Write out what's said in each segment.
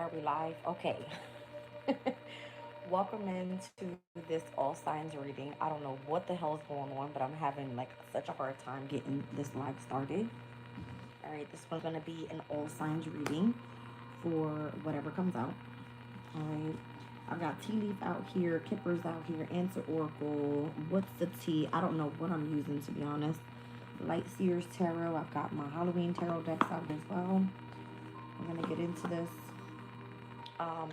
Are we live? Okay. Welcome into this all signs reading. I don't know what the hell is going on, but I'm having like such a hard time getting this live started. All right, this one's gonna be an all signs reading for whatever comes out. All right, I've got tea leaf out here, kippers out here, answer oracle. What's the tea? I don't know what I'm using, to be honest. Light Seers Tarot. I've got my Halloween tarot decks out as well. We're gonna get into this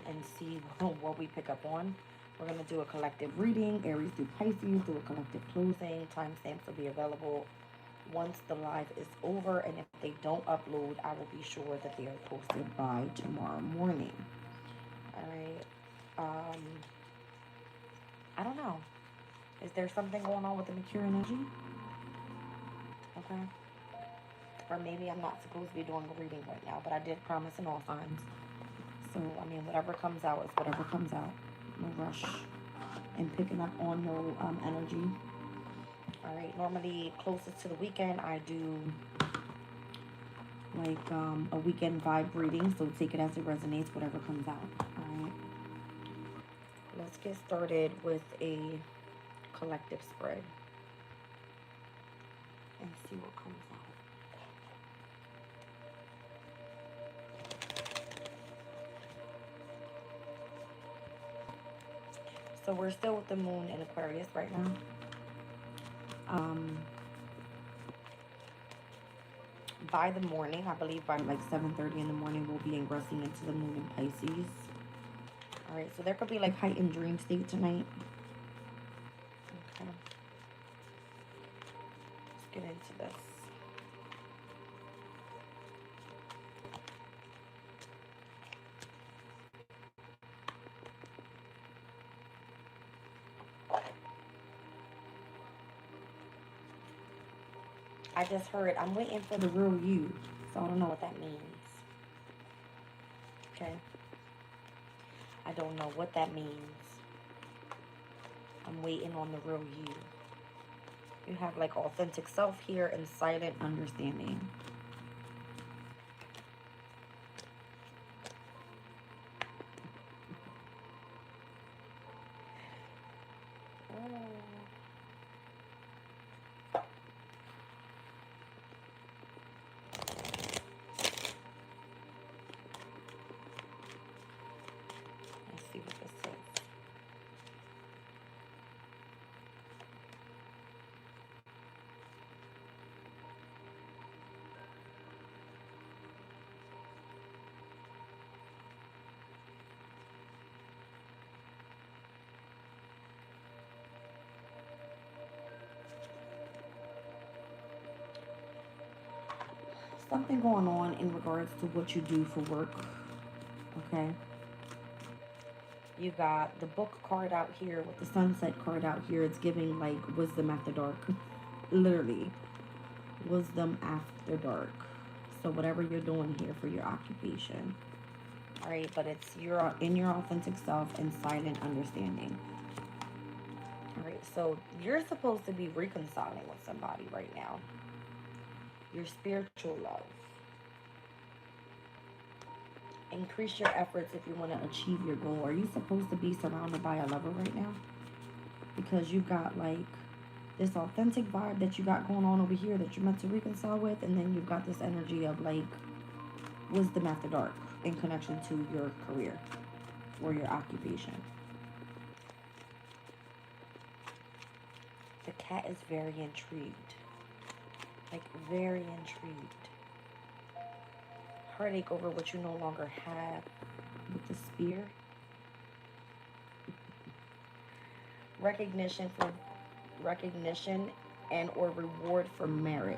and see what we pick up on. We're going to do a collective reading, Aries through Pisces, do a collective closing. Timestamps will be available once the live is over, and if they don't upload, I will be sure that they are posted by tomorrow morning. All right. I don't know. Is there something going on with the Mercury energy? Okay. Or maybe I'm not supposed to be doing a reading right now, but I did promise in all signs. So, I mean, whatever comes out is whatever comes out. No rush in picking up on no energy. All right. Normally, closest to the weekend, I do like a weekend vibe reading. So take it as it resonates, whatever comes out. All right. Let's get started with a collective spread and see what comes out. So we're still with the moon in Aquarius right now. By the morning, I believe by like 7:30 in the morning, we'll be ingressing into the moon in Pisces. All right, so there could be like heightened dream state tonight. Okay. Let's get into this. I just heard, I'm waiting for the real you. So I don't know what that means. Okay. I don't know what that means. I'm waiting on the real you. You have like authentic self here and silent understanding. Something going on in regards to what you do for work. Okay. You got the book card out here with the sunset card out here. It's giving like wisdom after dark. Literally. Wisdom after dark. So whatever you're doing here for your occupation. All right. But it's you're in your authentic self and silent understanding. All right. So you're supposed to be reconciling with somebody right now. Your spiritual love. Increase your efforts if you want to achieve your goal. Are you supposed to be surrounded by a lover right now? Because you've got like this authentic vibe that you got going on over here that you're meant to reconcile with, and then you've got this energy of like wisdom after dark in connection to your career or your occupation. The cat is very intrigued. Like, very intrigued. Heartache over what you no longer have with the spear. Recognition and or reward for merit.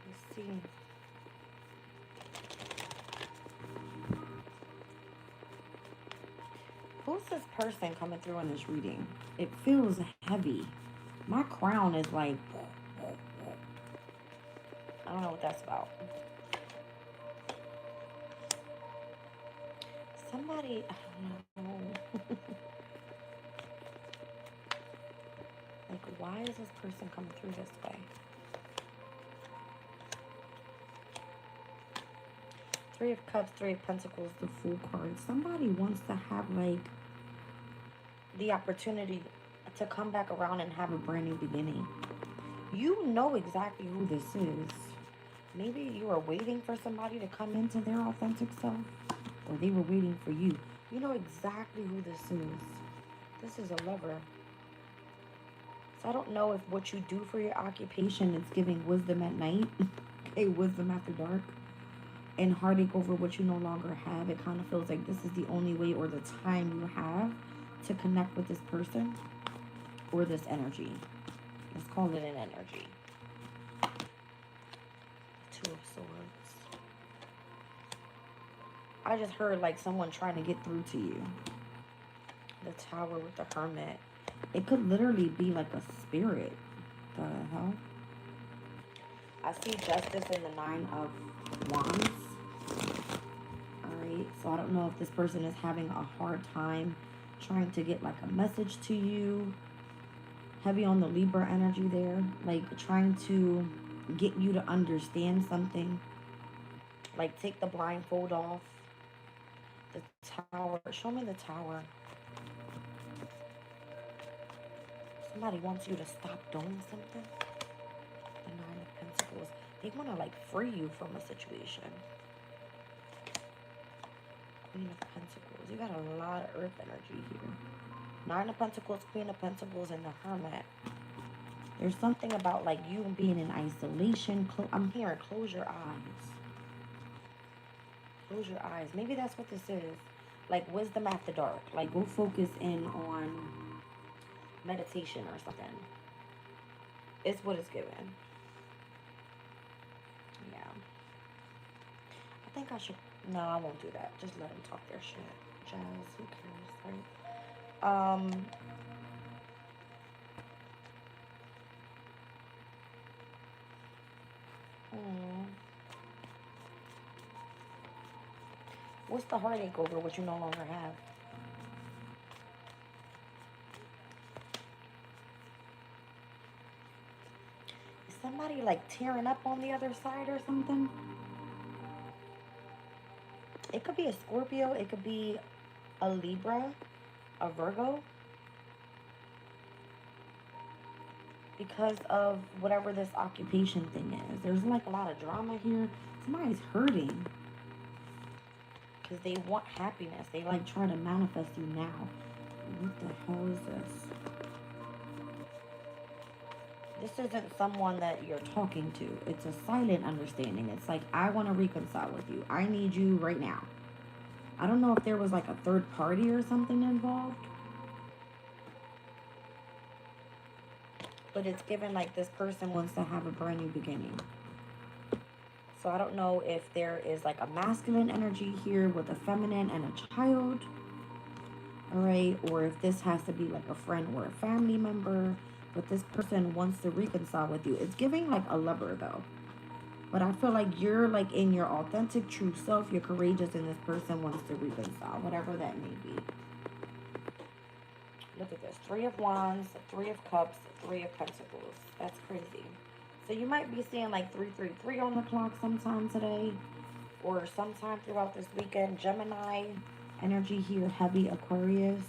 Let's see. Who's this person coming through in this reading? It feels heavy. My crown is like, I don't know what that's about. Somebody, I don't know. Like, why is this person coming through this way? Three of Cups, Three of Pentacles, the Fool card. Somebody wants to have, like, the opportunity to come back around and have a brand new beginning. You know exactly who this is. Maybe you are waiting for somebody to come into their authentic self, or they were waiting for you. You know exactly who this is. This is a lover. So I don't know if what you do for your occupation is giving wisdom at night, okay, wisdom after dark, and heartache over what you no longer have. It kind of feels like this is the only way or the time you have to connect with this person or this energy. Let's call it an energy. Two of Swords. I just heard like someone trying to get through to you. The Tower with the Hermit. It could literally be like a spirit. The hell? I see Justice in the Nine of Wands. Alright, so I don't know if this person is having a hard time trying to get like a message to you. Heavy on the Libra energy there. Like trying to get you to understand something. Like take the blindfold off. The Tower. Show me the Tower. Somebody wants you to stop doing something. The Nine of Pentacles. They want to like free you from a situation. Queen of Pentacles. You got a lot of Earth energy here. Nine of Pentacles, Queen of Pentacles, and the Hermit. There's something about like you being in isolation. I'm hearing close your eyes. Close your eyes. Maybe that's what this is. Like wisdom after dark. Like go focus in on meditation or something. It's what it's given. Yeah. I think I should... No, I won't do that. Just let them talk their shit. Jazz, who cares, right? What's the heartache over what you no longer have? Is somebody like tearing up on the other side or something? It could be a Scorpio. It could be a Libra, a Virgo. Because of whatever this occupation thing is. There's like a lot of drama here. Somebody's hurting. Because they want happiness. They like try to manifest you now. What the hell is this? This isn't someone that you're talking to. It's a silent understanding. It's like, I want to reconcile with you. I need you right now. I don't know if there was like a third party or something involved. But it's given like this person wants to have a brand new beginning. So I don't know if there is like a masculine energy here with a feminine and a child. Alright, or if this has to be like a friend or a family member. But this person wants to reconcile with you. It's giving like a lover though. But I feel like you're like in your authentic true self. You're courageous and this person wants to reconcile. Whatever that may be. Look at this. Three of Wands, Three of Cups, Three of Pentacles. That's crazy. So you might be seeing like 333 on the clock sometime today. Or sometime throughout this weekend. Gemini energy here. Heavy Aquarius.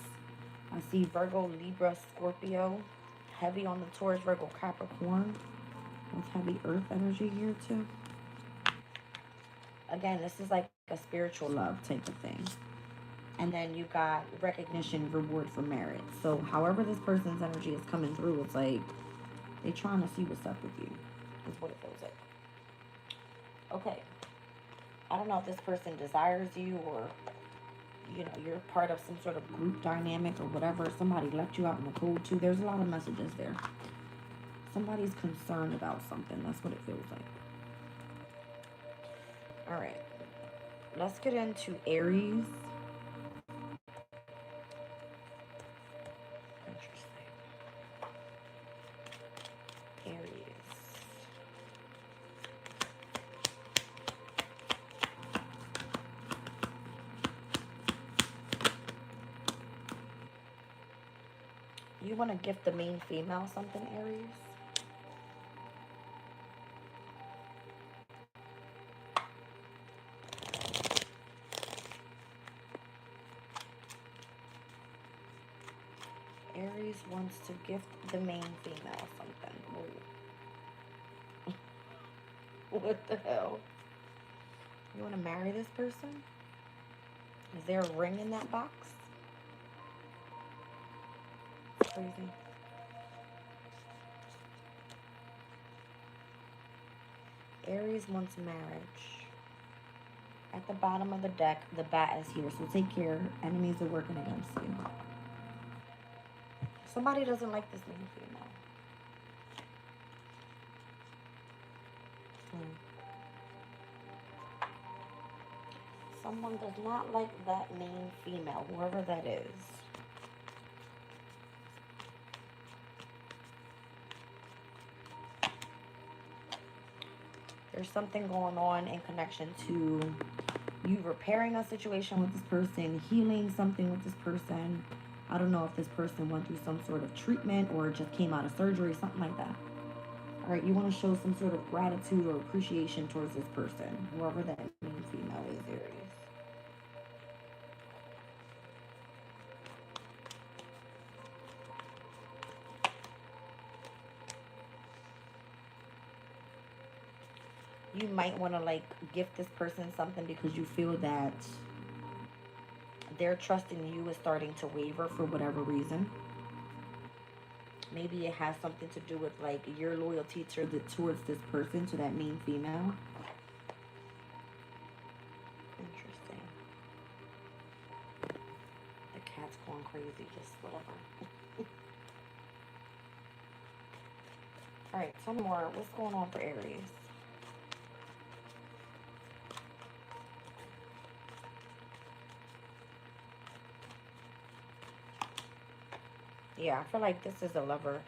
I see Virgo, Libra, Scorpio. Heavy on the Taurus, Virgo, Capricorn. With heavy Earth energy here too. Again, this is like a spiritual love type of thing. And then you got recognition, reward for merit. So however this person's energy is coming through, it's like they're trying to see what's up with you. Is what it feels like. Okay. I don't know if this person desires you or, you know, you're part of some sort of group dynamic or whatever. Somebody left you out in the cold too. There's a lot of messages there. Somebody's concerned about something. That's what it feels like. All right. Let's get into Aries. Interesting. Aries. You want to gift the main female something, Aries? wants to gift the main female something. Whoa. What the hell? You want to marry this person? Is there a ring in that box? It's crazy. Aries wants marriage. At the bottom of the deck, the bat is here. So take care. Enemies are working against you. Somebody doesn't like this main female. Someone does not like that main female, whoever that is. There's something going on in connection to you repairing a situation with this person, healing something with this person. I don't know if this person went through some sort of treatment or just came out of surgery, something like that. All right, you want to show some sort of gratitude or appreciation towards this person, whoever that main female is, Aries. You might want to like gift this person something because you feel that their trust in you is starting to waver for whatever reason. Maybe it has something to do with like your loyalty towards this person, to that main female. Interesting. The cat's going crazy, just whatever. All right, tell me more. What's going on for Aries? Yeah, I feel like this is a lover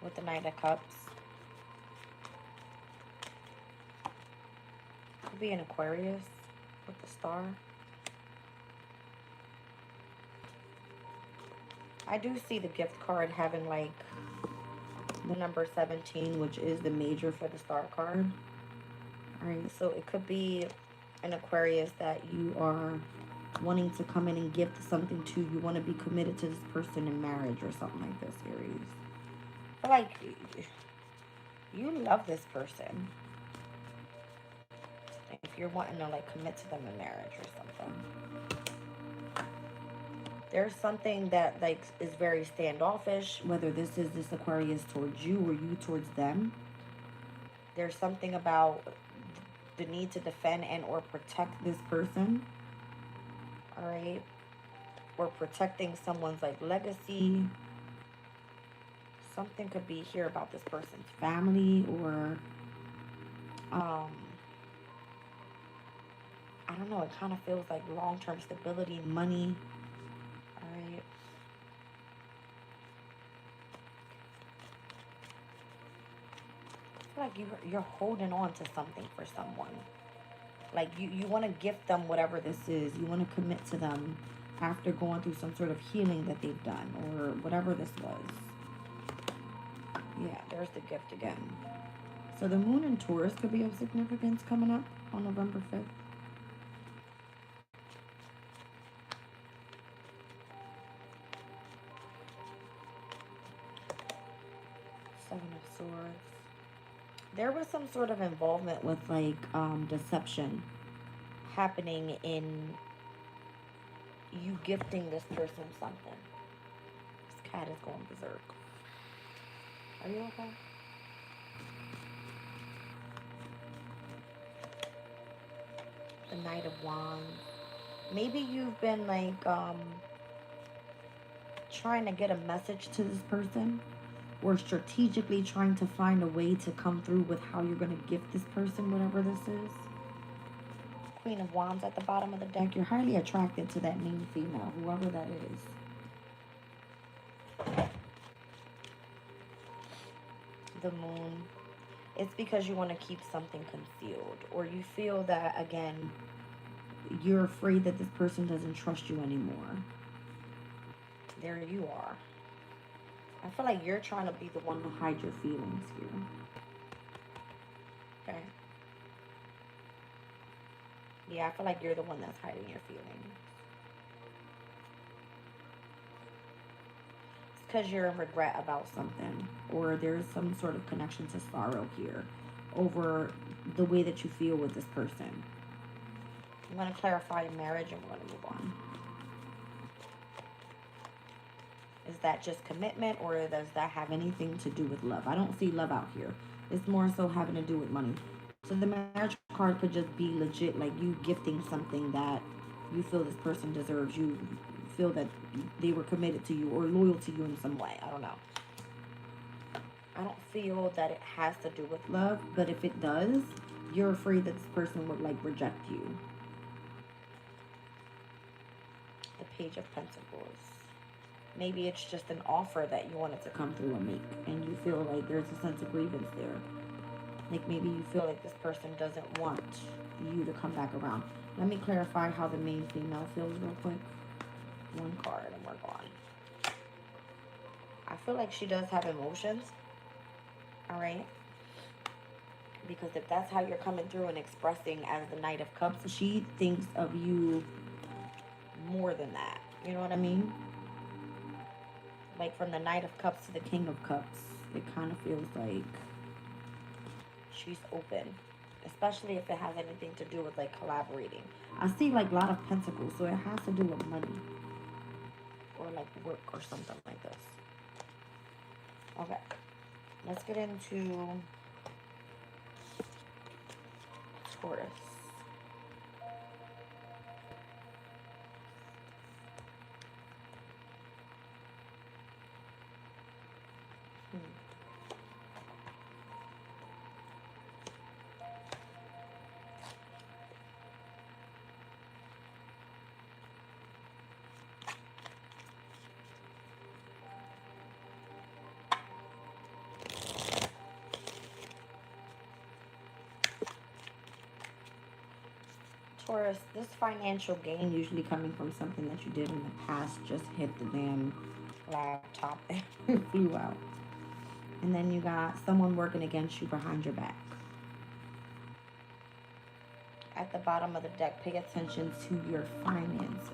with the Knight of Cups. Could be an Aquarius with the star. I do see the gift card having like the number 17, which is the major for the star card. All right, so it could be an Aquarius that you are wanting to come in and gift something to. You want to be committed to this person in marriage or something like this, Aries. I feel like you love this person. If you're wanting to like commit to them in marriage or something. There's something that like is very standoffish, whether this is this Aquarius towards you or you towards them. There's something about the need to defend and or protect this person. All right, or protecting someone's like legacy. Something could be here about this person's family, or I don't know, it kind of feels like long-term stability, money. All right, I feel like you're holding on to something for someone. Like you want to gift them whatever this is. You want to commit to them after going through some sort of healing that they've done or whatever this was. Yeah, there's the gift again. So the moon in Taurus could be of significance coming up on November 5th. Seven of Swords. There was some sort of involvement with like deception happening in you gifting this person something. This cat is going berserk. Are you okay? The Knight of Wands. Maybe you've been like trying to get a message to this person, or strategically trying to find a way to come through with how you're going to gift this person whatever this is. Queen of Wands at the bottom of the deck. You're highly attracted to that main female, whoever that is. The Moon. It's because you want to keep something concealed, or you feel that, again, you're afraid that this person doesn't trust you anymore. There you are. I feel like you're trying to be the one to hide your feelings here. Okay. Yeah, I feel like you're the one that's hiding your feelings. because you're in regret about something, or there's some sort of connection to sorrow here over the way that you feel with this person. I'm going to clarify marriage and we're going to move on. Is that just commitment, or does that have anything to do with love? I don't see love out here. It's more so having to do with money. So the marriage card could just be legit, like you gifting something that you feel this person deserves. You feel that they were committed to you or loyal to you in some way. I don't know. I don't feel that it has to do with love, but if it does, you're afraid that this person would like reject you. The Page of Pentacles. Maybe it's just an offer that you wanted to come through and make, and you feel like there's a sense of grievance there. Like maybe you feel like this person doesn't want you to come back around. Let me clarify how the main female feels real quick. One card and we're gone. I feel like she does have emotions. Alright? Because if that's how you're coming through and expressing as the Knight of Cups, she thinks of you more than that. You know what I mean? Like from the Knight of Cups to the King of Cups, it kind of feels like she's open, especially if it has anything to do with like collaborating. I see like a lot of pentacles, so it has to do with money or like work or something like this. Okay, let's get into Taurus. Taurus, this financial gain usually coming from something that you did in the past just hit the damn laptop and flew out. And then you got someone working against you behind your back. At the bottom of the deck, pay attention to your finances.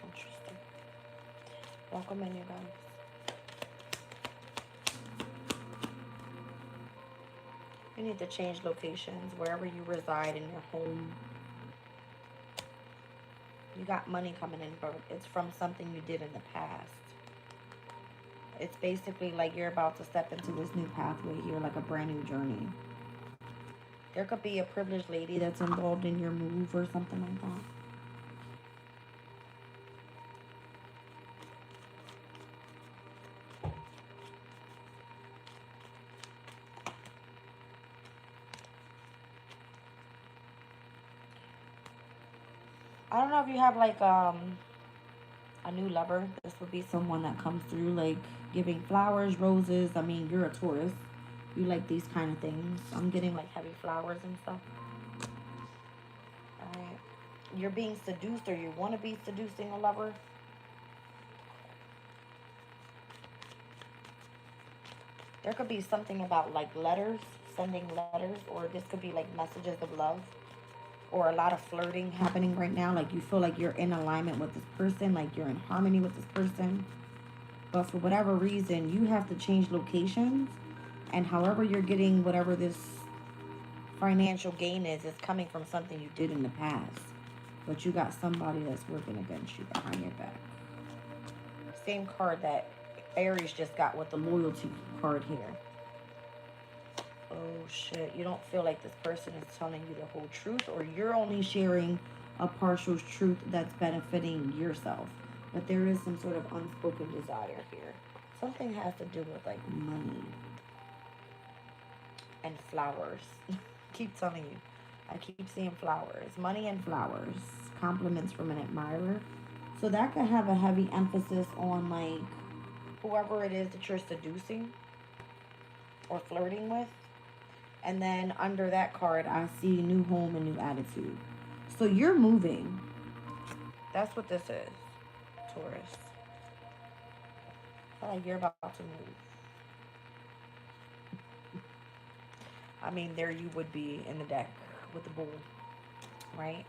Interesting. Welcome in, you guys. You need to change locations wherever you reside in your home. You got money coming in, but it's from something you did in the past. It's basically like you're about to step into this new pathway here, like a brand new journey. There could be a privileged lady that's involved in your move or something like that. I don't know if you have like a new lover. This would be someone that comes through like giving flowers, roses. I mean, you're a Taurus. You like these kind of things. I'm getting like heavy flowers and stuff. Alright. You're being seduced, or you want to be seducing a lover. There could be something about like letters, sending letters, or this could be like messages of love. Or a lot of flirting happening right now. Like you feel like you're in alignment with this person. Like you're in harmony with this person. But for whatever reason, you have to change locations. And however you're getting whatever this financial gain is, it's coming from something you did in the past. But you got somebody that's working against you behind your back. Same card that Aries just got with the loyalty card here. Oh shit, you don't feel like this person is telling you the whole truth, or you're only sharing a partial truth that's benefiting yourself. But there is some sort of unspoken desire here. Something has to do with like money and flowers. Keep telling you. I keep seeing flowers. Money and flowers. Compliments from an admirer. So that could have a heavy emphasis on like whoever it is that you're seducing or flirting with. And then under that card, I see new home and new attitude. So you're moving. That's what this is, Taurus. I feel like you're about to move. I mean, there you would be in the deck with the bull, right?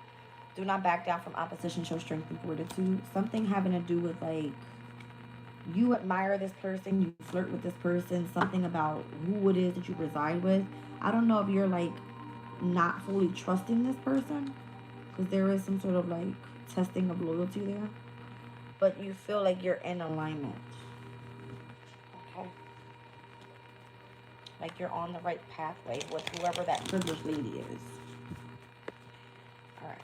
Do not back down from opposition. Show strength and fortitude. Something having to do with like you admire this person, you flirt with this person, something about who it is that you reside with. I don't know if you're like not fully trusting this person because there is some sort of like testing of loyalty there, but you feel like you're in alignment. Okay. Like you're on the right pathway with whoever that privileged lady is. All right.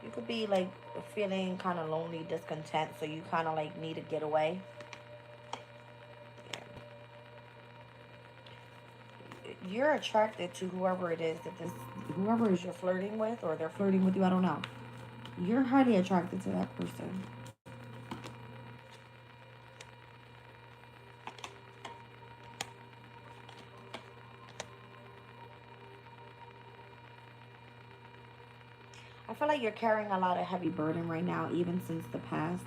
You could be like feeling kind of lonely, discontent, so you kind of like need to get away. Yeah. You're attracted to whoever it is that whoever is you're flirting with, or they're flirting with you, I don't know. You're highly attracted to that person. I feel like you're carrying a lot of heavy burden right now, even since the past.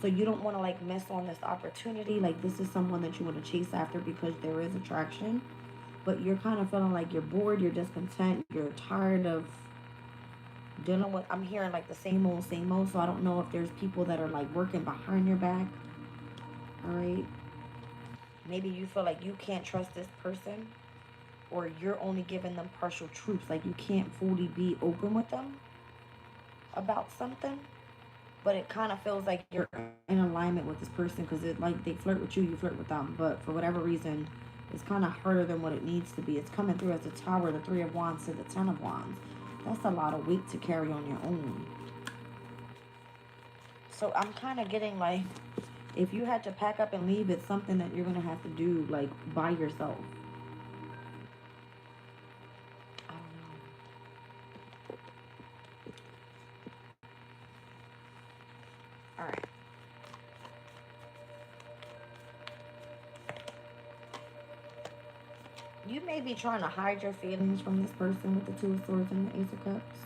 So you don't want to like miss on this opportunity. Like this is someone that you want to chase after because there is attraction. But you're kind of feeling like you're bored, you're discontent, you're tired of dealing with, I'm hearing like the same old, same old. So I don't know if there's people that are like working behind your back. All right. Maybe you feel like you can't trust this person, or you're only giving them partial truths. Like you can't fully be open with them about something. But it kind of feels like you're in alignment with this person because it like they flirt with you, you flirt with them. But for whatever reason, it's kind of harder than what it needs to be. It's coming through as the Tower, the Three of Wands to the Ten of Wands. That's a lot of weight to carry on your own. So I'm kind of getting like, if you had to pack up and leave, it's something that you're going to have to do like by yourself. I don't know. All right. You may be trying to hide your feelings from this person with the Two of Swords and the Ace of Cups.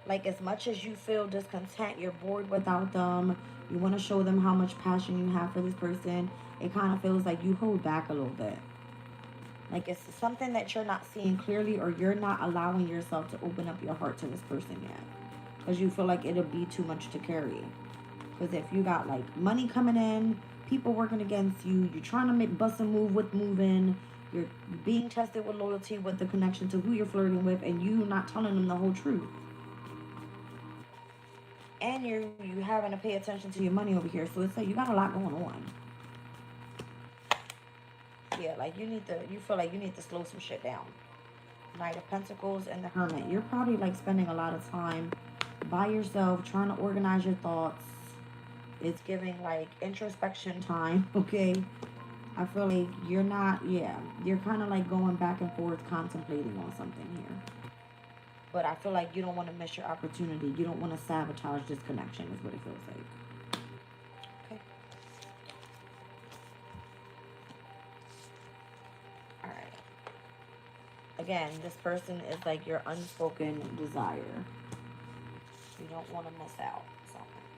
Like as much as you feel discontent, you're bored without them, you want to show them how much passion you have for this person, it kind of feels like you hold back a little bit. Like it's something that you're not seeing clearly, or you're not allowing yourself to open up your heart to this person yet. Because you feel like it'll be too much to carry. Because if you got like money coming in, people working against you, you're trying to bust a move with moving, you're being tested with loyalty, with the connection to who you're flirting with, and you not telling them the whole truth. And you having to pay attention to your money over here. So it's like you got a lot going on. Yeah, like you feel like you need to slow some shit down. Knight of Pentacles and the Hermit. You're probably like spending a lot of time by yourself, trying to organize your thoughts. It's giving like introspection time, okay? I feel like you're not, yeah, you're kind of like going back and forth contemplating on something here. But I feel like you don't want to miss your opportunity. You don't want to sabotage this connection is what it feels like. Okay. All right. Again, this person is like your unspoken desire. You don't want to miss out. Something like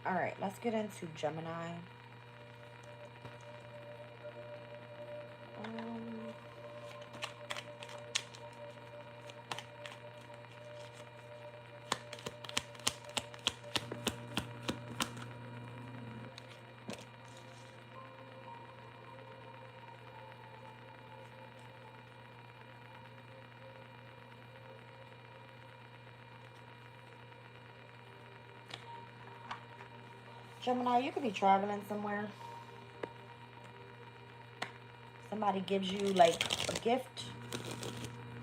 that. All right, let's get into Gemini. Gemini, you could be traveling somewhere. Somebody gives you like a gift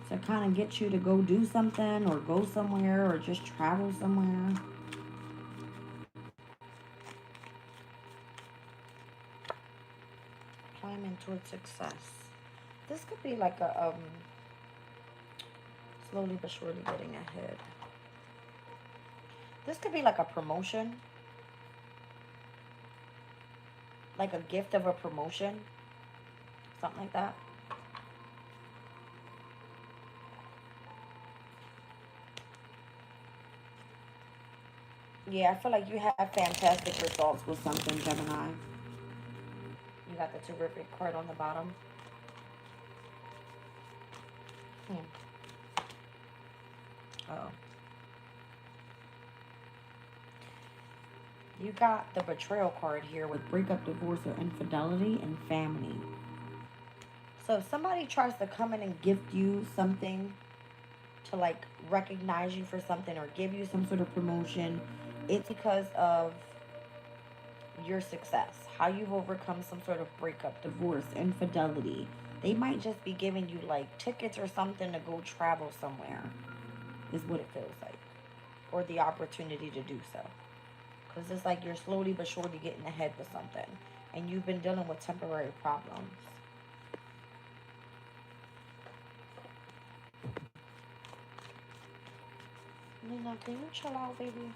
to kind of get you to go do something or go somewhere or just travel somewhere. Climbing towards success. This could be like a slowly but surely getting ahead. This could be like a promotion. Like a gift of a promotion. Something like that. Yeah, I feel like you have fantastic results with something, Gemini. You got the terrific card on the bottom. Hmm. Oh. You got the betrayal card here with breakup, divorce, or infidelity and family. So if somebody tries to come in and gift you something to like recognize you for something or give you some sort of promotion, it's because of your success, how you've overcome some sort of breakup, divorce, infidelity. They might just be giving you like tickets or something to go travel somewhere, is what it feels like, or the opportunity to do so. Because it's like you're slowly but surely getting ahead with something, and you've been dealing with temporary problems. Nina, can you chill out, baby?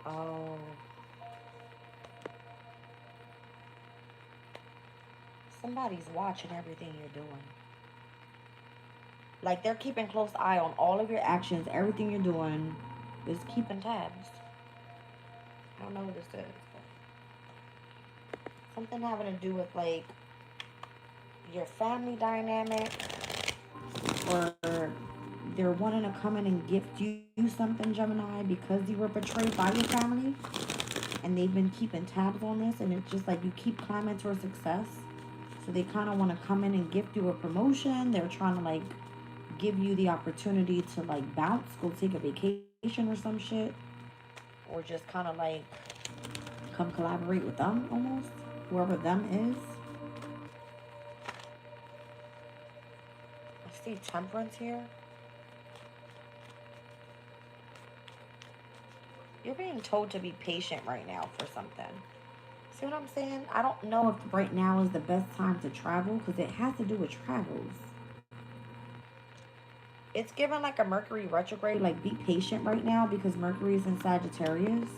Oh, somebody's watching everything you're doing. Like they're keeping close eye on all of your actions, everything you're doing is keeping tabs. I don't know what this is, but something having to do with like your family dynamic, or they're wanting to come in and gift you something, Gemini, because you were betrayed by your family, and they've been keeping tabs on this, and it's just like you keep climbing towards success. So they kind of want to come in and gift you a promotion. They're trying to like give you the opportunity to like bounce, go take a vacation or some shit, or just kind of like come collaborate with them almost, whoever them is. I see temperance here. You're being told to be patient right now for something. See what I'm saying? I don't know if right now is the best time to travel because it has to do with travels. It's given like a Mercury retrograde. Like, be patient right now because Mercury is in Sagittarius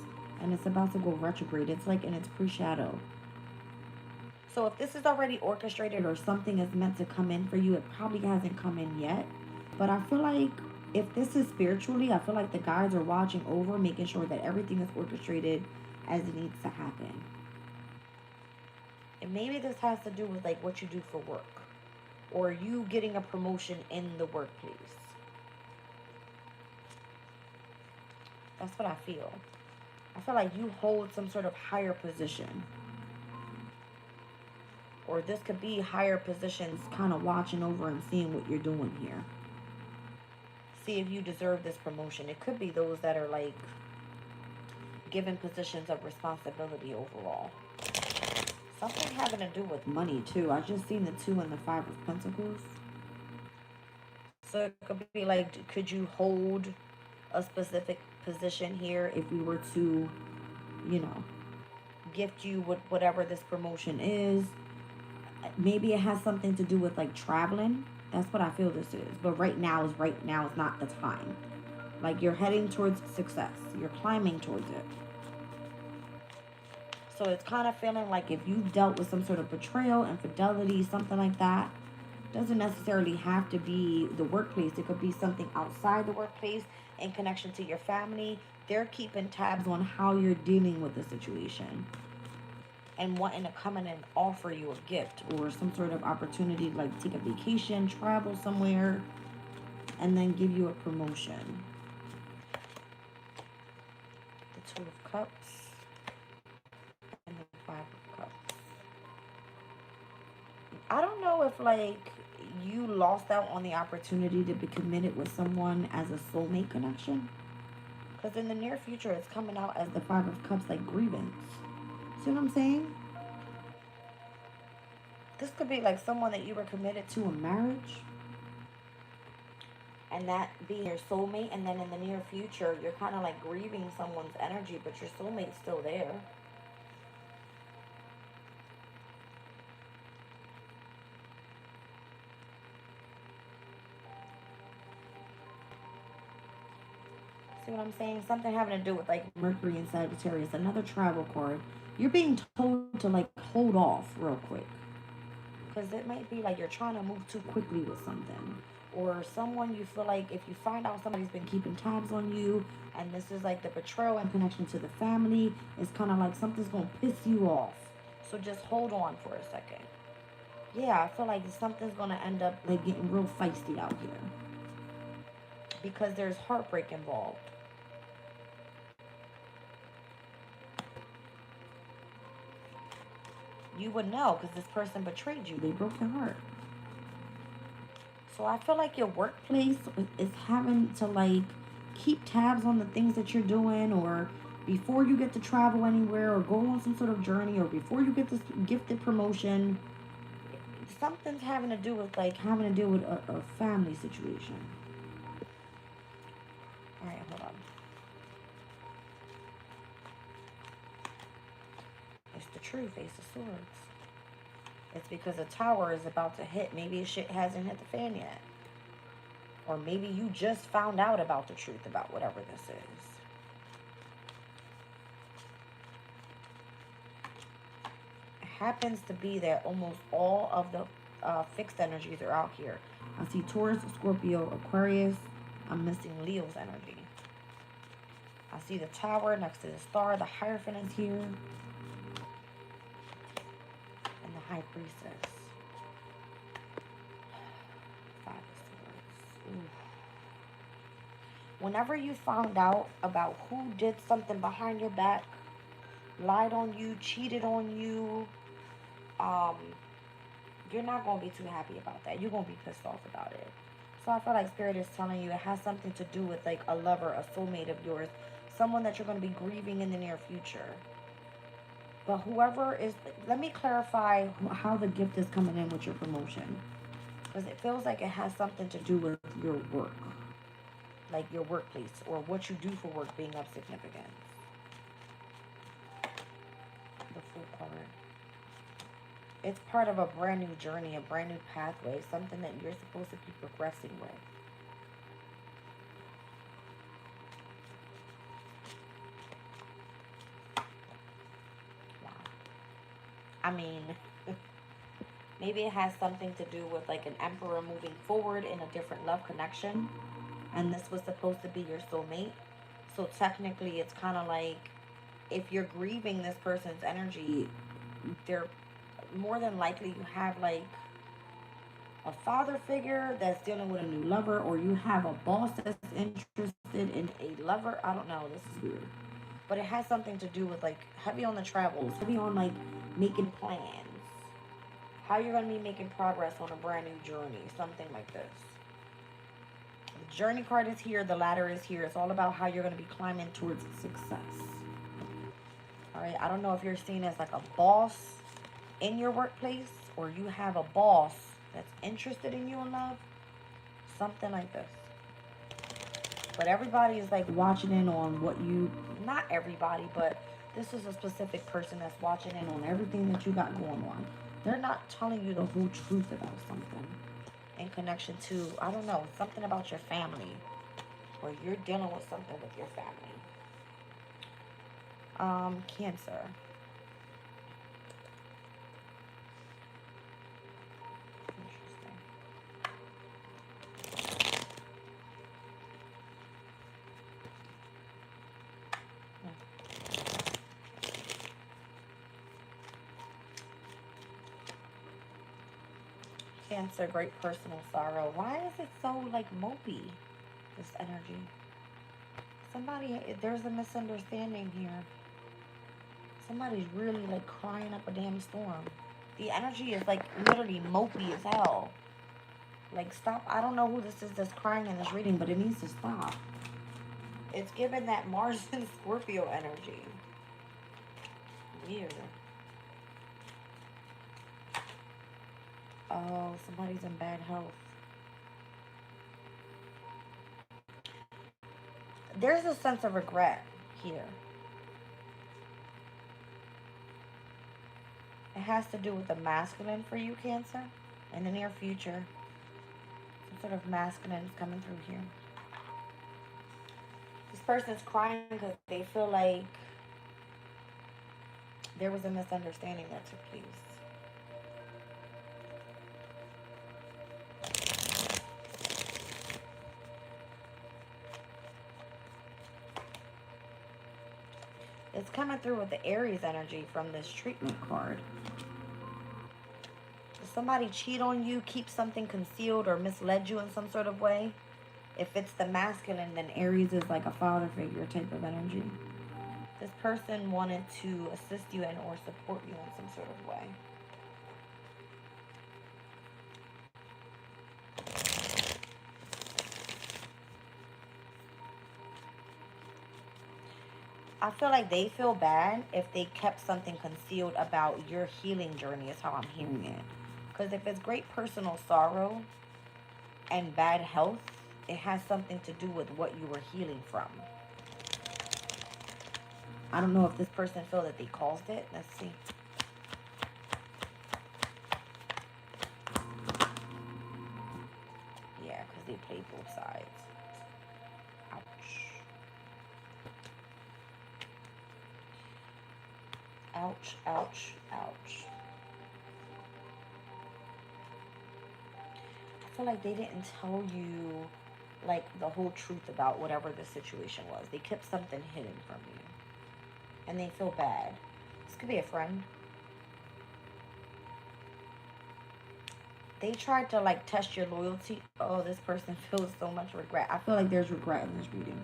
and it's about to go retrograde. It's like in its pre-shadow. So if this is already orchestrated or something is meant to come in for you, it probably hasn't come in yet. But I feel like if this is spiritually, I feel like the guides are watching over, making sure that everything is orchestrated as it needs to happen. And maybe this has to do with like what you do for work, or you getting a promotion in the workplace. That's what I feel. I feel like you hold some sort of higher position. Or this could be higher positions kind of watching over and seeing what you're doing here. See if you deserve this promotion. It could be those that are like given positions of responsibility overall. Something having to do with money too. I just seen the 2 and the 5 of Pentacles. So it could be like, could you hold a specific position here if we were to, you know, gift you with whatever this promotion is? Maybe it has something to do with like traveling. That's what I feel this is. But right now is not the time. Like you're heading towards success. You're climbing towards it. So it's kind of feeling like if you've dealt with some sort of betrayal, infidelity, something like that, doesn't necessarily have to be the workplace. It could be something outside the workplace in connection to your family. They're keeping tabs on how you're dealing with the situation and wanting to come in and offer you a gift or some sort of opportunity, like take a vacation, travel somewhere, and then give you a promotion. The 2 of Cups and the 5 of Cups. I don't know if like you lost out on the opportunity to be committed with someone as a soulmate connection. Because in the near future, it's coming out as the 5 of Cups, like grievance. See what I'm saying? This could be like someone that you were committed to in marriage, and that being your soulmate, and then in the near future, you're kind of like grieving someone's energy, but your soulmate's still there. See what I'm saying? Something having to do with like Mercury and Sagittarius. Another travel card. You're being told to like hold off real quick. Because it might be like you're trying to move too quickly with something. Or someone you feel like if you find out somebody's been keeping tabs on you and this is like the betrayal and connection to the family, it's kind of like something's going to piss you off. So just hold on for a second. Yeah, I feel like something's going to end up like getting real feisty out here. Because there's heartbreak involved. You would know because this person betrayed you. They broke your heart. So I feel like your workplace is having to like keep tabs on the things that you're doing, or before you get to travel anywhere or go on some sort of journey, or before you get this gifted promotion. Something's having to do with like having to deal with a family situation. All right, hold on. It's the truth, Ace of Swords. It's because the tower is about to hit. Maybe shit hasn't hit the fan yet. Or maybe you just found out about the truth about whatever this is. It happens to be that almost all of the fixed energies are out here. I see Taurus, Scorpio, Aquarius. I'm missing Leo's energy. I see the tower next to the star. The Hierophant is here. And the High Priestess. Five of Swords. Ooh. Whenever you found out about who did something behind your back, lied on you, cheated on you, you're not going to be too happy about that. You're going to be pissed off about it. So I feel like Spirit is telling you it has something to do with like a lover, a soulmate of yours, someone that you're going to be grieving in the near future. But whoever is, let me clarify how the gift is coming in with your promotion. Because it feels like it has something to do with your work. Like your workplace or what you do for work being of significance. The Fool card. It's part of a brand new journey, a brand new pathway, something that you're supposed to be progressing with. Wow. I mean, maybe it has something to do with like an emperor moving forward in a different love connection. And this was supposed to be your soulmate. So technically it's kind of like if you're grieving this person's energy, they're more than likely you have like a father figure that's dealing with a new lover, or you have a boss that's interested in a lover. I don't know, this is weird, but it has something to do with like heavy on the travels, heavy on like making plans, how you're going to be making progress on a brand new journey, something like this. The Journey card is here, the ladder is here. It's all about how you're going to be climbing towards success. All right, I don't know if you're seen as like a boss in your workplace, or you have a boss that's interested in you in love, something like this. But everybody is like watching in on what you, not everybody, but this is a specific person that's watching in on everything that you got going on. They're not telling you the whole truth about something in connection to, I don't know, something about your family, or you're dealing with something with your family. Cancer. Cancer, great personal sorrow. Why is it so like mopey, this energy? Somebody, there's a misunderstanding here. Somebody's really like crying up a damn storm. The energy is like literally mopey as hell. Like stop. I don't know who this is that's crying in this reading, but it needs to stop. It's given that Mars and Scorpio energy. Weird. Oh, somebody's in bad health. There's a sense of regret here. It has to do with the masculine for you, Cancer. In the near future, some sort of masculine is coming through here. This person's crying because they feel like There was a misunderstanding that took place. It's coming through with the Aries energy from this treatment card. Did somebody cheat on you, keep something concealed, or misled you in some sort of way? If it's the masculine, then Aries is like a father figure type of energy. This person wanted to assist you and or support you in some sort of way. I feel like they feel bad if they kept something concealed about your healing journey, is how I'm hearing it. Because if it's great personal sorrow and bad health, it has something to do with what you were healing from. I don't know if this person feel that they caused it. Let's see. Yeah, because they played both sides. Ouch. Ouch, ouch, ouch. I feel like they didn't tell you, like, the whole truth about whatever the situation was. They kept something hidden from you. And they feel bad. This could be a friend. They tried to, like, test your loyalty. Oh, this person feels so much regret. I feel like there's regret in this reading.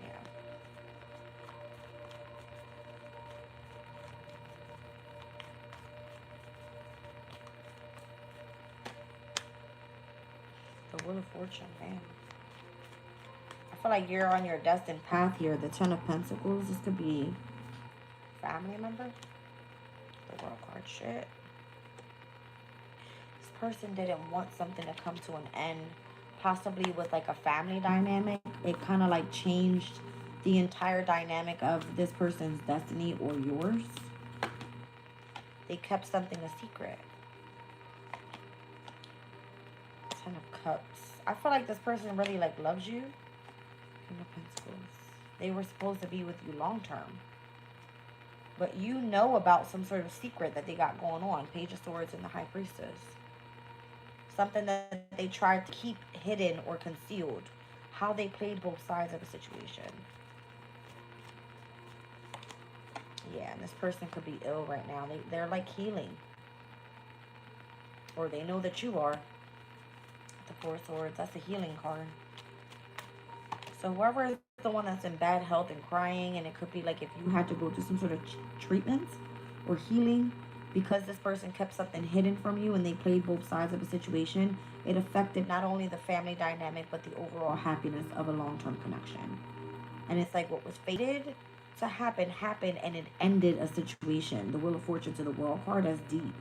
Yeah. The Wheel of Fortune, man. I feel like you're on your destined path here. The Ten of Pentacles. This could be family member. The World card, shit. This person didn't want something to come to an end, possibly with like a family dynamic. It kind of like changed the entire dynamic of this person's destiny or yours. They kept something a secret. Ten of Cups. I feel like this person really like loves you. King of Pentacles. They were supposed to be with you long term. But you know about some sort of secret that they got going on. Page of Swords and the High Priestess. Something that they tried to keep hidden or concealed. How they played both sides of a situation. Yeah, and this person could be ill right now. They're like healing. Or they know that you are. The Four of Swords. That's a healing card. So whoever is the one that's in bad health and crying, and it could be like if you had to go through some sort of treatments or healing because this person kept something hidden from you and they played both sides of a situation, it affected not only the family dynamic but the overall happiness of a long-term connection. And it's like what was fated to happen happened, and it ended a situation. The Wheel of Fortune to the World card, that's deep.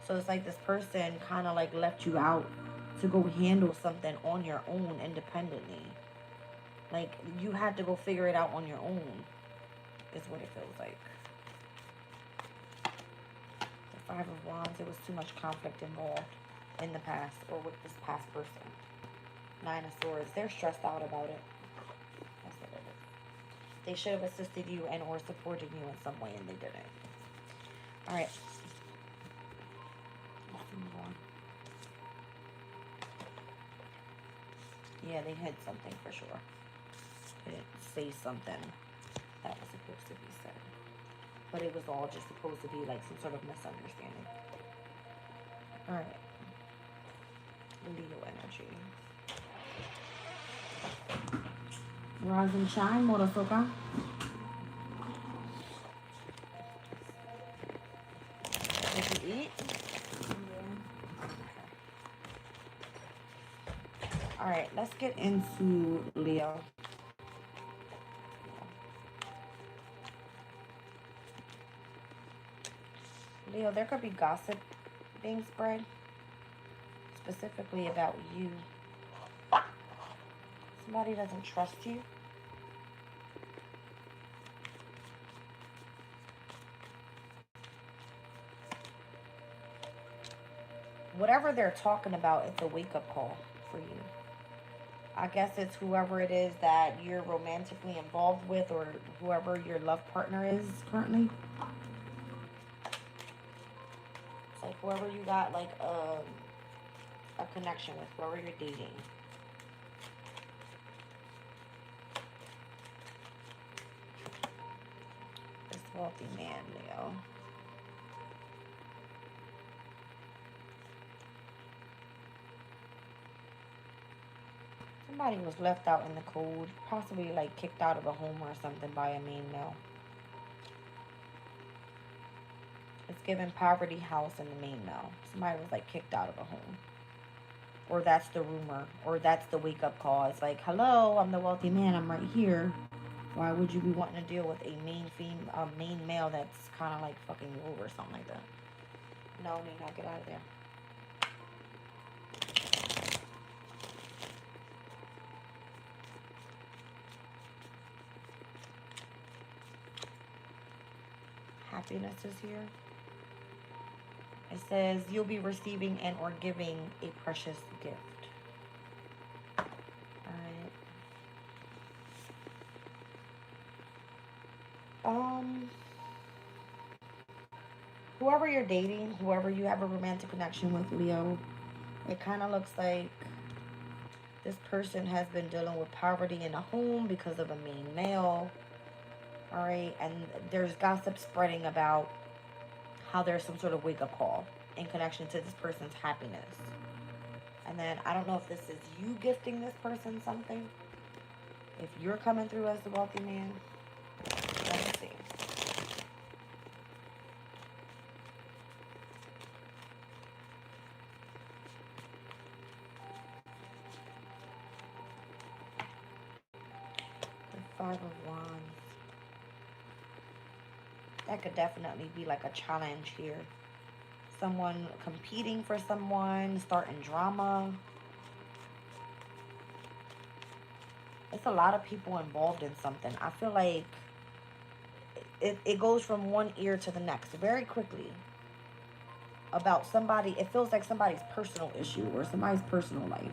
So it's like this person kind of like left you out to go handle something on your own independently. Like, you had to go figure it out on your own, is what it feels like. The Five of Wands, there was too much conflict involved in the past, or with this past person. Nine of Swords, they're stressed out about it. That's what it is. They should have assisted you and or supported you in some way, and they didn't. All right. Let's move on. Yeah, they hid something for sure. They didn't say something that was supposed to be said. But it was all just supposed to be like some sort of misunderstanding. Alright. Leo energy. Rise and shine, Morosoka. Did you eat? Alright, let's get into Leo. Leo, there could be gossip being spread, specifically about you. Somebody doesn't trust you. Whatever they're talking about, it's a wake-up call for you. I guess it's whoever it is that you're romantically involved with, or whoever your love partner is currently. It's like whoever you got like a connection with, whoever you're dating. This wealthy man, Leo. Somebody was left out in the cold, possibly like kicked out of a home or something by a main male. It's given poverty house in the main male. Somebody was like kicked out of a home. Or that's the rumor. Or that's the wake up call. It's like, hello, I'm the wealthy man. I'm right here. Why would you be wanting to deal with a main male that's kind of like fucking you over or something like that? No, Nina, get out of there. Happiness is here. It says you'll be receiving and or giving a precious gift. Alright. Whoever you're dating, whoever you have a romantic connection with, Leo, it kind of looks like this person has been dealing with poverty in a home because of a main male. Alright, and there's gossip spreading about how there's some sort of wake-up call in connection to this person's happiness. And then I don't know if this is you gifting this person something. If you're coming through as the wealthy man. Let me see. The 5 of Wands. That could definitely be like a challenge here. Someone competing for someone, starting drama. It's a lot of people involved in something. I feel like it goes from one ear to the next very quickly. About somebody, it feels like somebody's personal issue or somebody's personal life.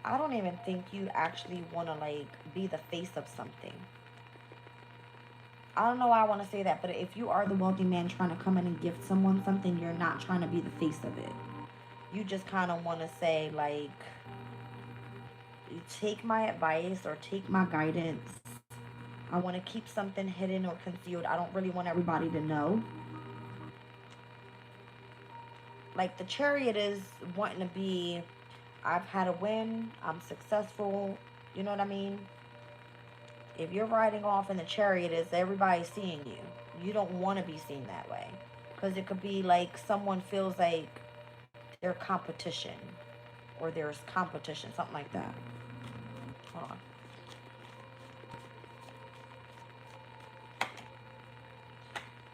I don't even think you actually want to like be the face of something. I don't know why I want to say that, but if you are the wealthy man trying to come in and gift someone something, you're not trying to be the face of it. You just kind of want to say like, take my advice or take my guidance. I want to keep something hidden or concealed. I don't really want everybody to know. Like the Chariot is wanting to be, I've had a win, I'm successful, you know what I mean? If you're riding off in the Chariot, is everybody seeing you. You don't want to be seen that way. Because it could be like someone feels like they're competition. Or there's competition, something like that. Hold on.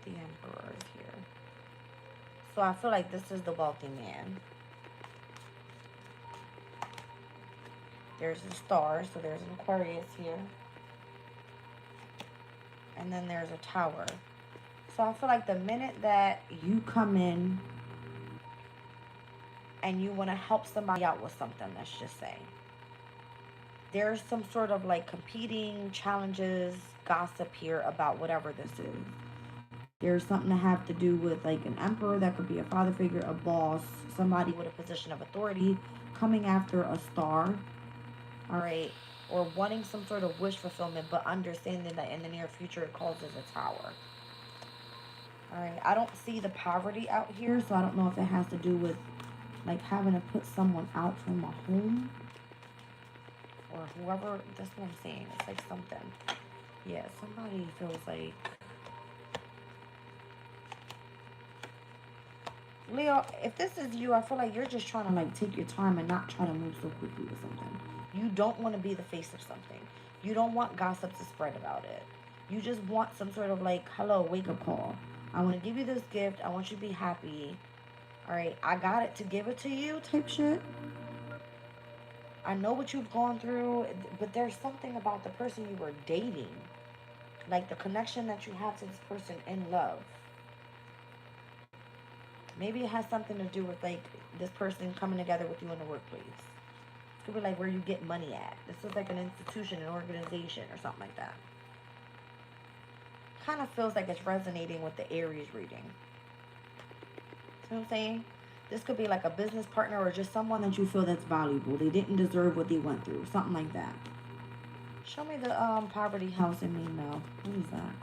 The Emperor is here. So I feel like this is the wealthy man. There's a star, so there's an Aquarius here. And then there's a Tower. So I feel like the minute that you come in and you want to help somebody out with something, let's just say, there's some sort of like competing challenges, gossip here about whatever this is. There's something to have to do with like an emperor, that could be a father figure, a boss, somebody with a position of authority coming after a star. All right, or wanting some sort of wish fulfillment, but understanding that in the near future it causes a Tower. All right, I don't see the poverty out here, so I don't know if it has to do with like having to put someone out from a home or whoever. That's what I'm saying. It's like something. Yeah, somebody feels like, Leo, if this is you, I feel like you're just trying to like take your time and not try to move so quickly with something. You don't want to be the face of something. You don't want gossip to spread about it. You just want some sort of like, hello, wake up call. I want to give you this gift. I want you to be happy. All right, I got it to give it to you type shit. I know what you've gone through, but there's something about the person you were dating. Like the connection that you have to this person in love. Maybe it has something to do with like this person coming together with you in the workplace. It could be like where you get money at. This is like an institution, an organization, or something like that. Kind of feels like it's resonating with the Aries reading. See what I'm saying? This could be like a business partner or just someone that you feel that's valuable. They didn't deserve what they went through. Something like that. Show me the poverty house in me now. What is that?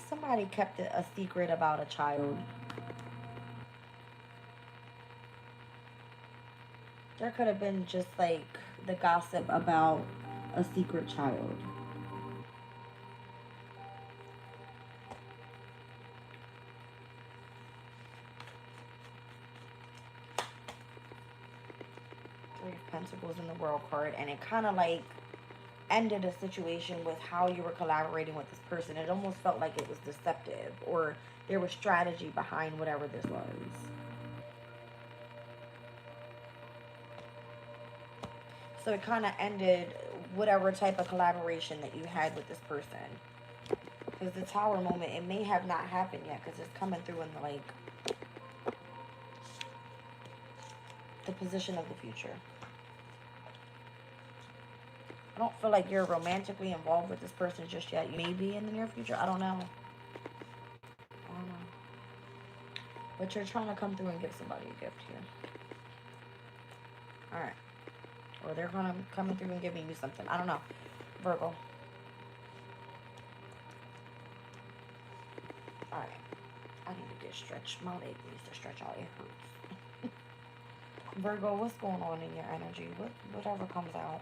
Somebody kept it a secret about a child. There could have been just like the gossip about a secret child. Three of Pentacles in the World card, and it kind of like ended a situation with how you were collaborating with this person. It almost felt like it was deceptive, or there was strategy behind whatever this was. So it kind of ended whatever type of collaboration that you had with this person. Because the Tower moment, it may have not happened yet, because it's coming through in the, like, the position of the future. I don't feel like you're romantically involved with this person just yet. You may be in the near future. I don't know. But you're trying to come through and give somebody a gift here. Alright. Or they're gonna coming through and giving you something. I don't know. Virgo. Alright. I need to get stretched. My leg needs to stretch out. It hurts. Virgo, what's going on in your energy? Whatever comes out.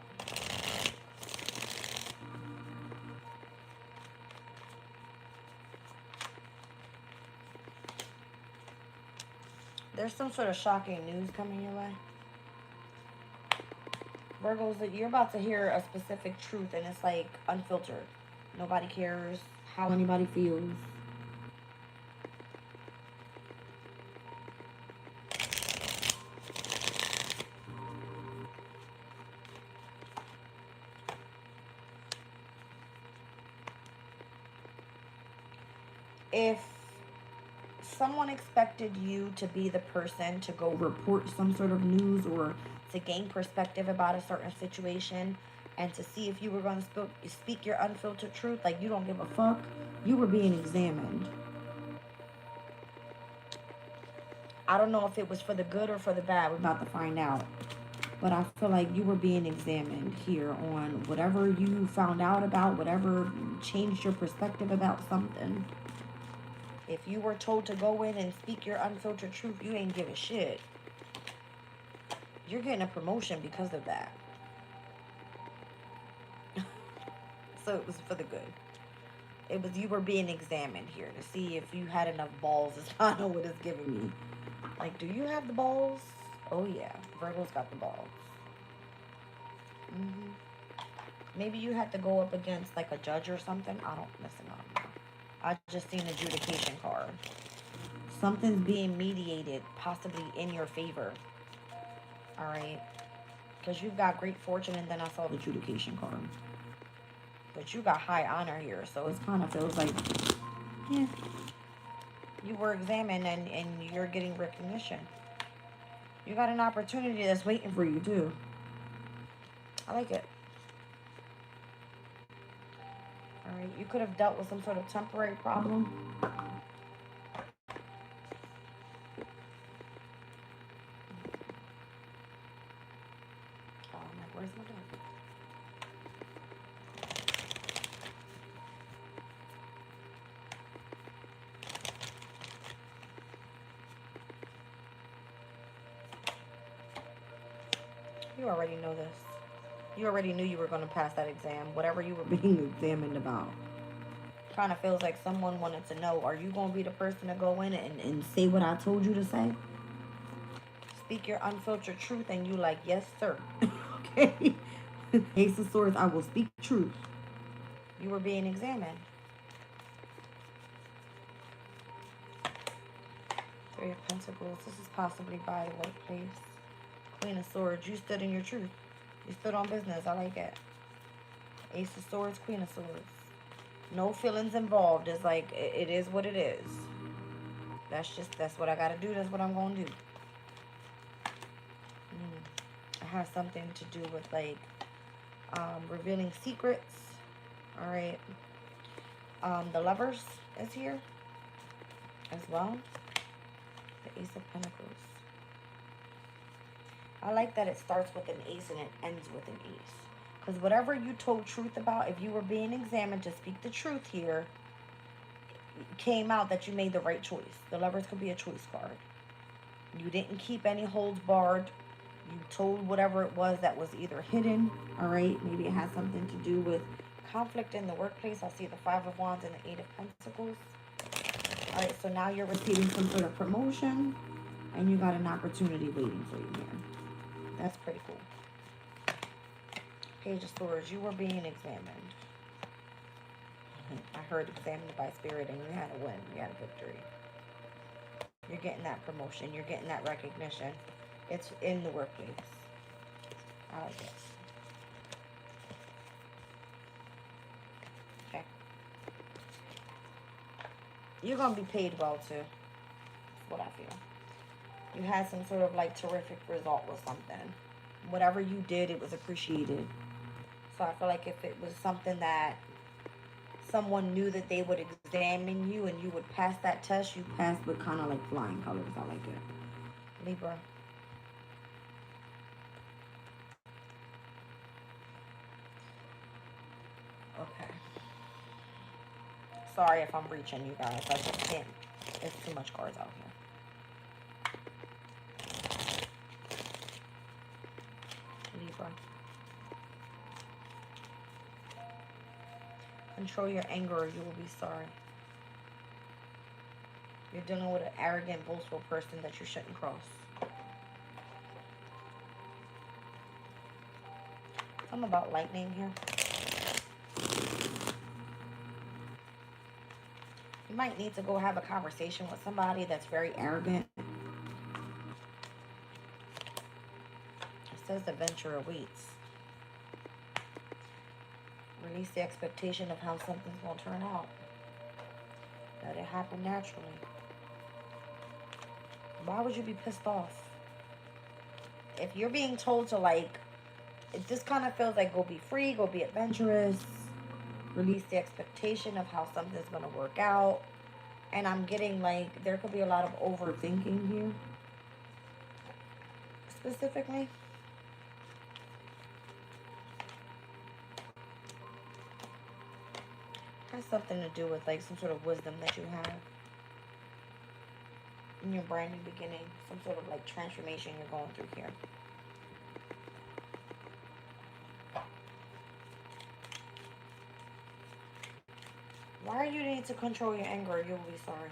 There's some sort of shocking news coming your way. Virgos, you're about to hear a specific truth, and it's like unfiltered. Nobody cares how anybody feels. If someone expected you to be the person to go report some sort of news or to gain perspective about a certain situation and to see if you were going to speak your unfiltered truth, like you don't give a fuck, you were being examined. I don't know if it was for the good or for the bad. We're about to find out. But I feel like you were being examined here on whatever you found out about, whatever changed your perspective about something. If you were told to go in and speak your unfiltered truth, you ain't give a shit. You're getting a promotion because of that. So it was for the good. It was, you were being examined here to see if you had enough balls. Is kind of what it's giving me. Like, do you have the balls? Oh yeah, Virgo's got the balls. Maybe you had to go up against like a judge or something. I don't know. I just seen the adjudication card. Something's being mediated, possibly in your favor. Alright? Because you've got great fortune, and then I saw the adjudication card. But you got high honor here, so it kind of feels like, yeah, you were examined and you're getting recognition. You got an opportunity that's waiting for you, too. I like it. Alright, you could have dealt with some sort of temporary problem. Where's my dog? You already know this. You already knew you were going to pass that exam, whatever you were being examined about. Kind of feels like someone wanted to know, are you going to be the person to go in and say what I told you to say? Speak your unfiltered truth, and you like, yes, sir. Okay. Ace of Swords, I will speak truth. You were being examined. Three of Pentacles. This is possibly by the workplace. Queen of Swords. You stood in your truth. You stood on business. I like it. Ace of Swords, Queen of Swords. No feelings involved. It's like, it is what it is. That's what I gotta do. That's what I'm gonna do. It has something to do with, like, revealing secrets. Alright. The Lovers is here as well. The Ace of Pentacles. I like that it starts with an ace and it ends with an ace. Because whatever you told truth about, if you were being examined to speak the truth here, it came out that you made the right choice. The Lovers could be a choice card. You didn't keep any holds barred. You told whatever it was that was either hidden. Alright, maybe it has something to do with conflict in the workplace. I see the Five of Wands and the Eight of Pentacles. Alright, so now you're receiving some sort of promotion. And you got an opportunity waiting for you here. That's pretty cool. Page of Swords, you were being examined. I heard examined by spirit and you had a win. You had a victory. You're getting that promotion. You're getting that recognition. It's in the workplace. I like it. Okay. You're going to be paid well too. That's what I feel. You had some sort of like terrific result with something. Whatever you did, it was appreciated. So I feel like if it was something that someone knew that they would examine you and you would pass that test, you passed with kind of like flying colors. I like it. Libra. Okay. Sorry if I'm reaching, you guys. I just can't. It's too much cards out here. Libra. Control your anger or you will be sorry. You're dealing with an arrogant, boastful person that you shouldn't cross. Something about lightning here. You might need to go have a conversation with somebody that's very arrogant. It says adventure awaits. Release the expectation of how something's going to turn out. Let it happen naturally. Why would you be pissed off? If you're being told to, like, it just kind of feels like go be free, go be adventurous. Release the expectation of how something's going to work out. And I'm getting, like, there could be a lot of overthinking here. Specifically. Has something to do with, like, some sort of wisdom that you have. In your brand new beginning. Some sort of, like, transformation you're going through here. Why do you need to control your anger? You'll be sorry.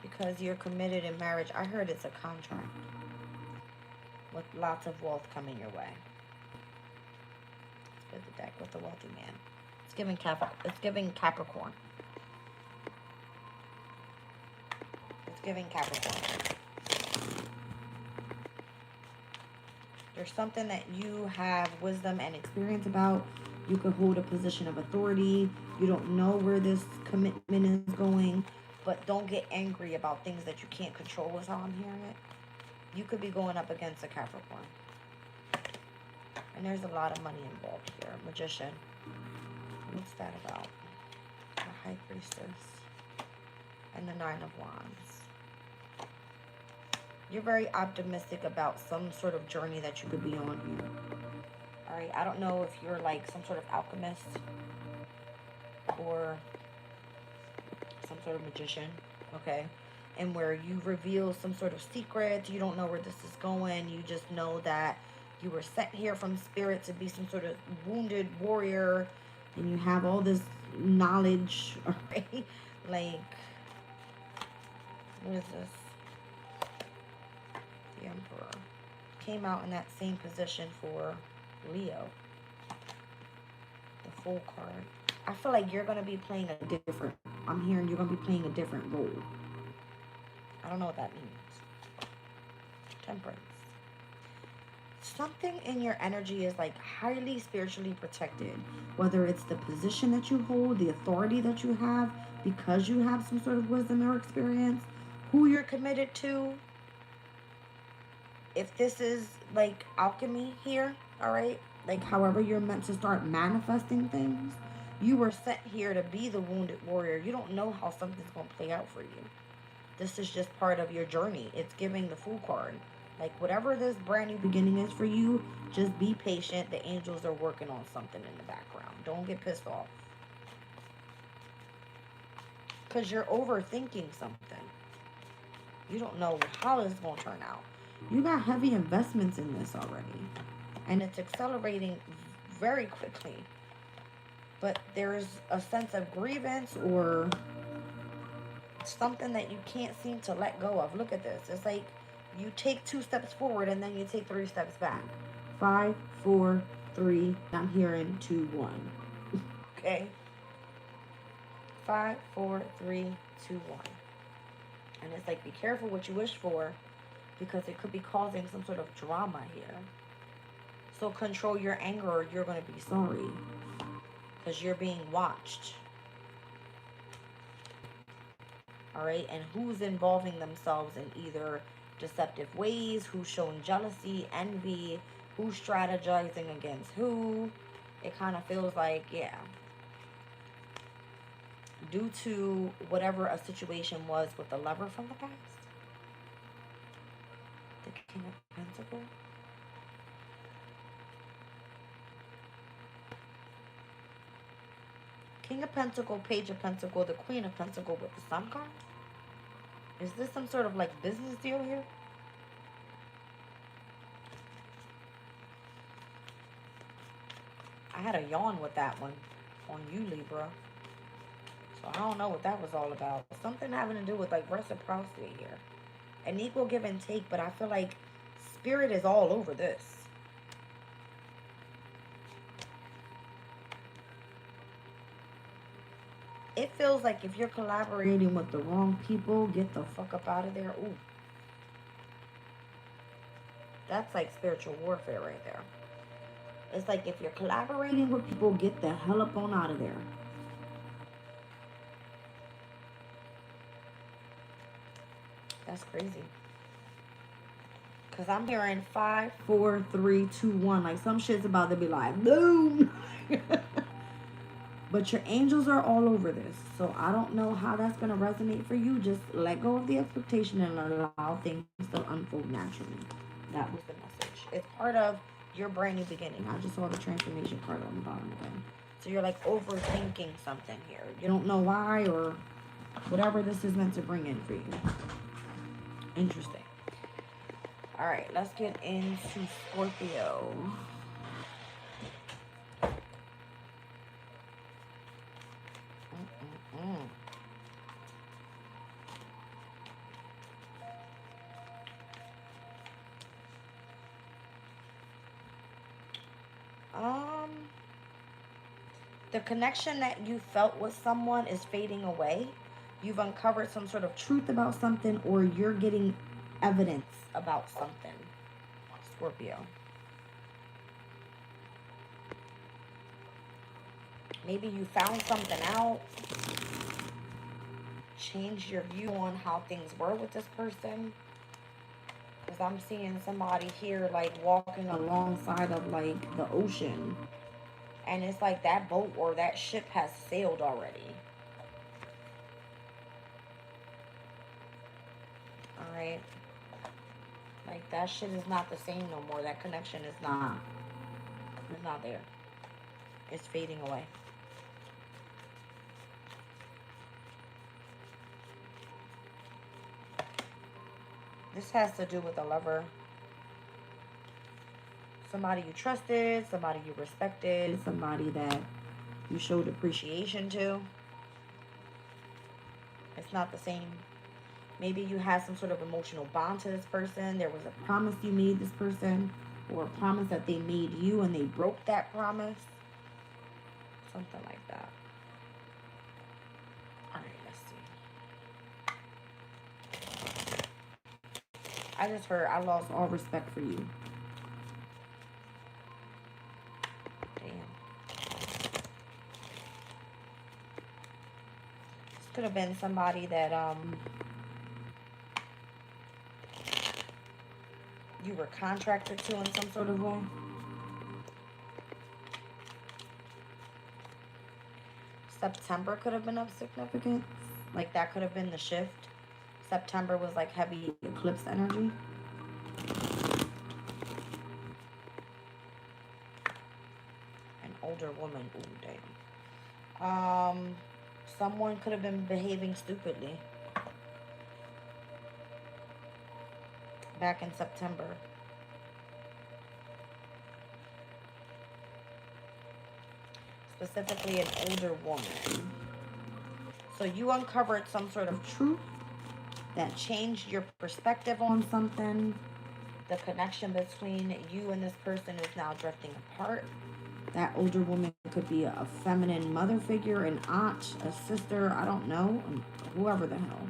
Because you're committed in marriage. I heard it's a contract. With lots of wealth coming your way. Let's put the deck with the wealthy man. It's giving Capricorn. It's giving Capricorn. There's something that you have wisdom and experience about. You could hold a position of authority. You don't know where this commitment is going. But don't get angry about things that you can't control is how I'm hearing it. You could be going up against a Capricorn. And there's a lot of money involved here. Magician. What's that about? The High Priestess. And the Nine of Wands. You're very optimistic about some sort of journey that you could be on here. Alright, I don't know if you're like some sort of alchemist or some sort of magician, okay? And where you reveal some sort of secret, you don't know where this is going, you just know that you were sent here from spirit to be some sort of wounded warrior, and you have all this knowledge, alright? Like, what is this? The Emperor. Came out in that same position for Leo. The Fool card. I feel like you're going to be playing a different, I'm hearing you're going to be playing a different role. I don't know what that means. Temperance. Something in your energy is like highly spiritually protected. Whether it's the position that you hold, the authority that you have, because you have some sort of wisdom or experience, who you're committed to. If this is like alchemy here, all right? Like however you're meant to start manifesting things, you were sent here to be the wounded warrior. You don't know how something's going to play out for you. This is just part of your journey. It's giving the Fool card. Like whatever this brand new beginning is for you, just be patient. The angels are working on something in the background. Don't get pissed off. Because you're overthinking something. You don't know how it's going to turn out. You got heavy investments in this already. And it's accelerating very quickly. But there's a sense of grievance or something that you can't seem to let go of. Look at this. It's like you take 2 steps forward and then you take 3 steps back. 5, 4, 3. I'm hearing 2, 1. Okay. 5, 4, 3, 2, 1. And it's like, be careful what you wish for, because it could be causing some sort of drama here. So control your anger or you're going to be sorry. Because you're being watched. Alright? And who's involving themselves in either deceptive ways, who's showing jealousy, envy, who's strategizing against who. It kind of feels like, yeah. Due to whatever a situation was with the lover from the past. The King of Pentacles. King of Pentacles, Page of Pentacles, the Queen of Pentacles with the Sun card. Is this some sort of like business deal here? I had a yawn with that one on you, Libra. So I don't know what that was all about. Something having to do with like reciprocity here. An equal give and take, but I feel like spirit is all over this. It feels like if you're collaborating with the wrong people, get the fuck up out of there. Ooh. That's like spiritual warfare right there. It's like if you're collaborating with people, get the hell up on out of there. That's crazy. Because I'm hearing 5, 4, 3, 2, 1. Like some shit's about to be like, boom. But your angels are all over this. So I don't know how that's going to resonate for you. Just let go of the expectation and allow things to unfold naturally. That was the message. It's part of your brand new beginning. I just saw the transformation card on the bottom again. So you're like overthinking something here. You don't know why or whatever this is meant to bring in for you. Interesting. All right, let's get into Scorpio. The connection that you felt with someone is fading away. You've uncovered some sort of truth about something, or you're getting evidence about something, Scorpio. Maybe you found something out, changed your view on how things were with this person. Because I'm seeing somebody here like walking alongside of like the ocean. And it's like that boat or that ship has sailed already. Alright. Like that shit is not the same no more. That connection is not. It's not there. It's fading away. This has to do with a lover. Somebody you trusted, somebody you respected, somebody that you showed appreciation to. It's not the same. Maybe you had some sort of emotional bond to this person. There was a promise you made this person, or a promise that they made you and they broke that promise. Something like that. All right, let's see. I just heard I lost all respect for you. Could have been somebody that you were contracted to in some sort of way. September could have been of significance. Like that could have been the shift. September was like heavy eclipse energy. An older woman. Ooh, damn. Someone could have been behaving stupidly back in September. Specifically an older woman. So you uncovered some sort of truth that changed your perspective on something. The connection between you and this person is now drifting apart. That older woman could be a feminine mother figure, an aunt, a sister, I don't know, whoever the hell.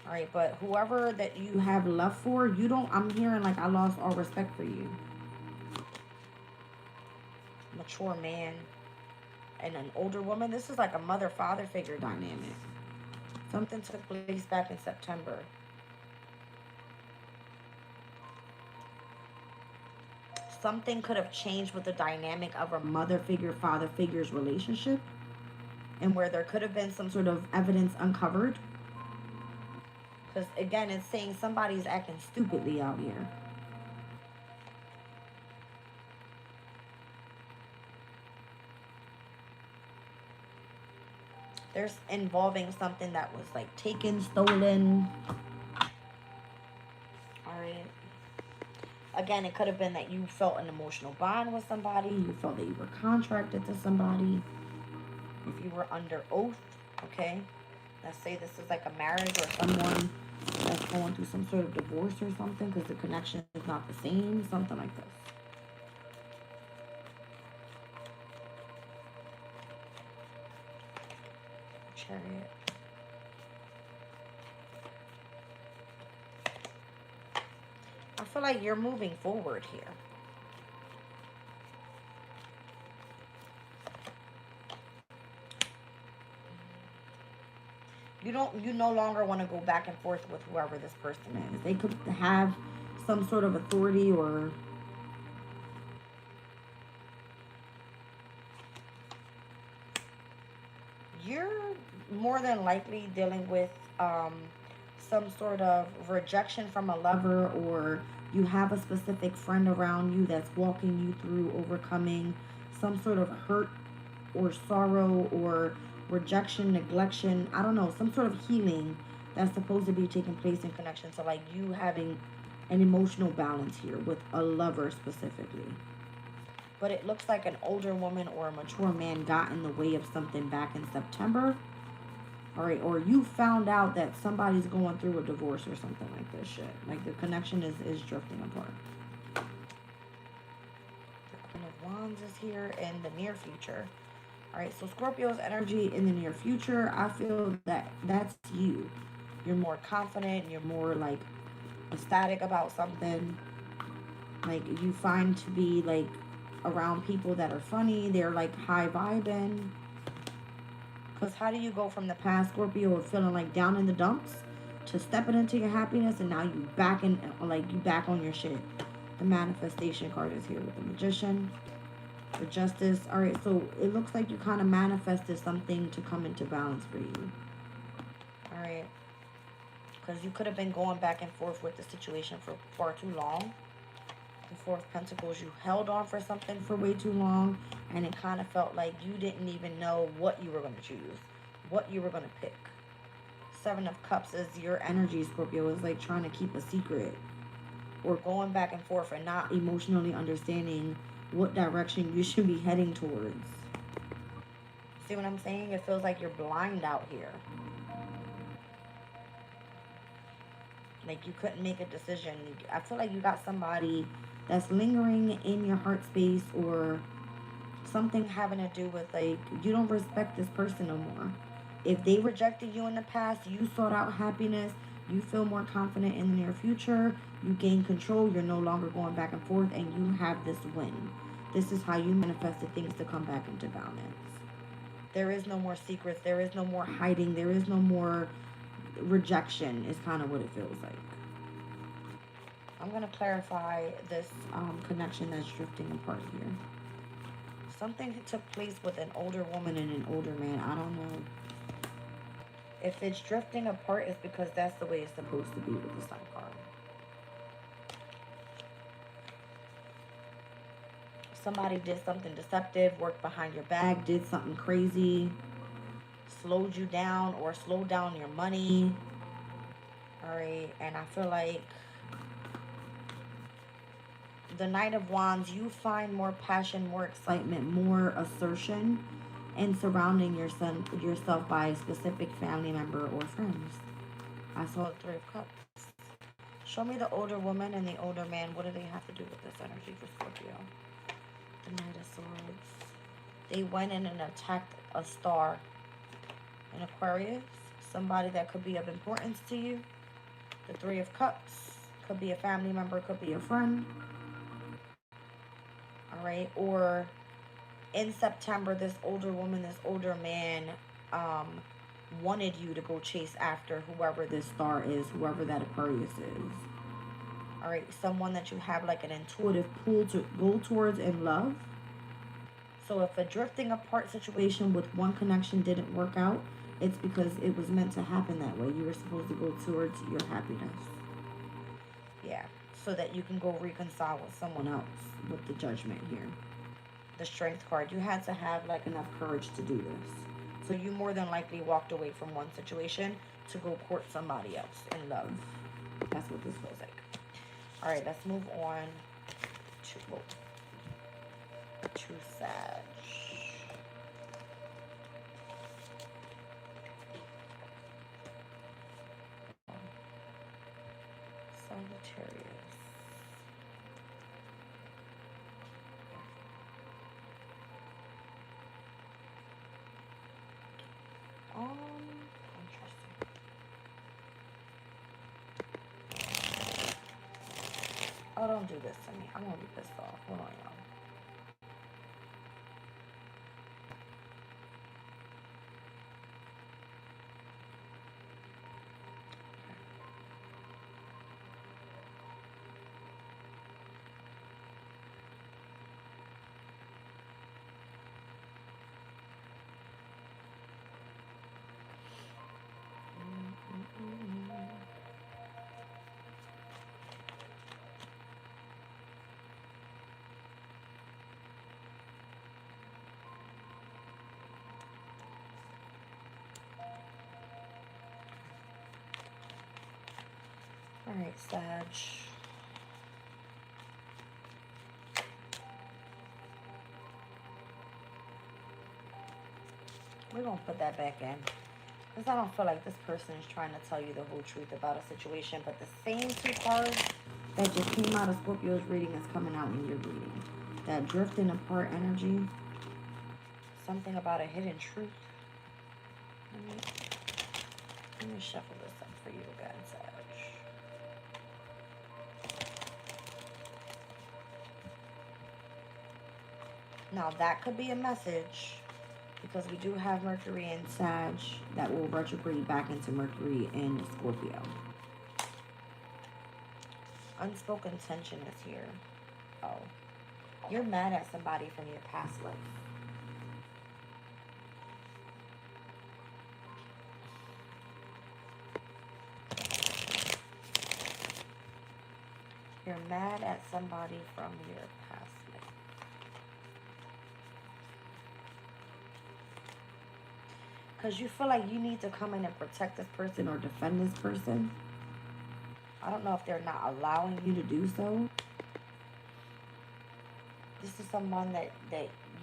All right, but whoever that you have love for, you don't, I'm hearing like I lost all respect for you. Mature man and an older woman. This is like a mother-father figure dynamic. Something took place back in September. Something could have changed with the dynamic of a mother figure, father figure's relationship, and where there could have been some sort of evidence uncovered. Because again, it's saying somebody's acting stupidly out here. There's involving something that was like taken, stolen. All right. Again, it could have been that you felt an emotional bond with somebody. You felt that you were contracted to somebody. If you were under oath, okay? Let's say this is like a marriage or someone that's going through some sort of divorce or something because the connection is not the same. Something like this. Chariot. I feel like you're moving forward here. You no longer want to go back and forth with whoever this person is. They could have some sort of authority or you're more than likely dealing with some sort of rejection from a lover, or you have a specific friend around you that's walking you through overcoming some sort of hurt or sorrow or rejection, neglection, I don't know, some sort of healing that's supposed to be taking place in connection to like you having an emotional balance here with a lover specifically. But it looks like an older woman or a mature man got in the way of something back in September. All right, or you found out that somebody's going through a divorce or something like this shit. Like the connection is drifting apart. The Queen of Wands is here in the near future. All right, so Scorpio's energy in the near future, I feel that that's you. You're more confident. You're more like ecstatic about something. Like you find to be like around people that are funny. They're like high vibing. Because how do you go from the past Scorpio of feeling like down in the dumps to stepping into your happiness and now you back in, like you back on your shit? The manifestation card is here with the Magician, the Justice. All right, so it looks like you kind of manifested something to come into balance for you. All right, because you could have been going back and forth with the situation for far too long. The Four of Pentacles, you held on for something for way too long, and it kind of felt like you didn't even know what you were going to choose, what you were going to pick. Seven of Cups is your energy, Scorpio, is like trying to keep a secret or going back and forth and not emotionally understanding what direction you should be heading towards. See what I'm saying? It feels like you're blind out here. Like you couldn't make a decision. I feel like you got somebody that's lingering in your heart space or Something having to do with, like, you don't respect this person no more. If they rejected you in the past, you sought out happiness. You feel more confident in the near future. You gain control. You're no longer going back and forth, and you have this win. This is how you manifested things to come back into balance. There is no more secrets. There is no more hiding. There is no more rejection, is kind of what it feels like. I'm going to clarify this connection that's drifting apart here. Something took place with an older woman and an older man. I don't know. If it's drifting apart, it's because that's the way it's supposed to be with the Sun card. Somebody did something deceptive, worked behind your back, did something crazy, slowed you down or slowed down your money. All right, and I feel like the Knight of Wands, you find more passion, more excitement, more assertion in surrounding yourself by a specific family member or friends. I saw the Three of Cups. Show me the older woman and the older man. What do they have to do with this energy for Scorpio? The Knight of Swords. They went in and attacked a star in Aquarius. Somebody that could be of importance to you. The Three of Cups. Could be a family member, could be a friend. All right, or in September, this older woman, this older man wanted you to go chase after whoever this star is, whoever that Aquarius is. All right, someone that you have like an intuitive pull to go towards in love. So if a drifting apart situation with one connection didn't work out, it's because it was meant to happen that way. You were supposed to go towards your happiness. Yeah, so that you can go reconcile with someone else with the Judgment here. The Strength card. You had to have like enough courage to do this. So you more than likely walked away from one situation to go court somebody else in love. That's what this feels like. All right, let's move on to Sag. Sagittarius. Interesting. Oh, don't do this to me. I'm gonna be pissed off. Hold on, y'all. All right, Sag. We're going to put that back in. Because I don't feel like this person is trying to tell you the whole truth about a situation. But the same two cards that just came out of Scorpio's reading is coming out in your reading. That drifting apart energy. Something about a hidden truth. Let me shuffle this up for you again, Sag. Now that could be a message, because we do have Mercury in Sag that will retrograde back into Mercury in Scorpio. Unspoken tension is here. Oh, you're mad at somebody from your past life. You're mad at somebody from your past life. Because you feel like you need to come in and protect this person or defend this person. I don't know if they're not allowing you to do so. This is someone that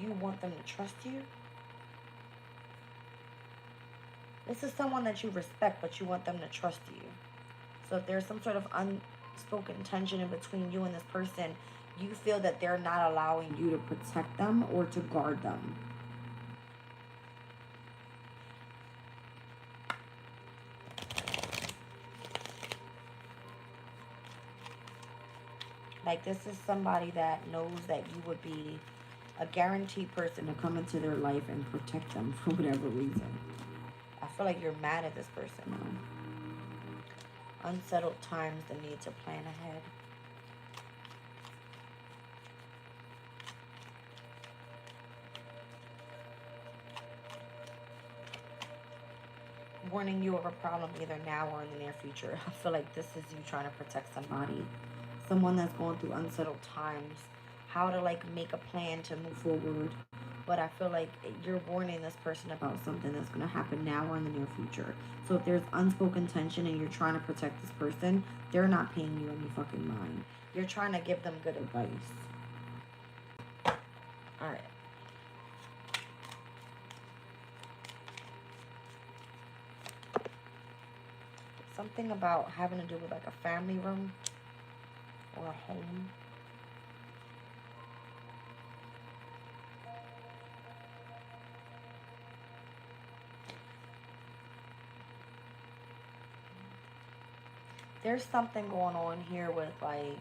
you want them to trust you. This is someone that you respect, but you want them to trust you. So if there's some sort of unspoken tension in between you and this person, you feel that they're not allowing you to protect them or to guard them. Like, this is somebody that knows that you would be a guaranteed person to come into their life and protect them for whatever reason. I feel like you're mad at this person now. Unsettled times, the need to plan ahead. Warning you of a problem either now or in the near future. I feel like this is you trying to protect somebody. Someone that's going through unsettled times. How to like make a plan to move forward. But I feel like you're warning this person about something that's going to happen now or in the near future. So if there's unspoken tension and you're trying to protect this person, they're not paying you any fucking mind. You're trying to give them good advice. Alright. Something about having to do with like a family room or a home. There's something going on here with like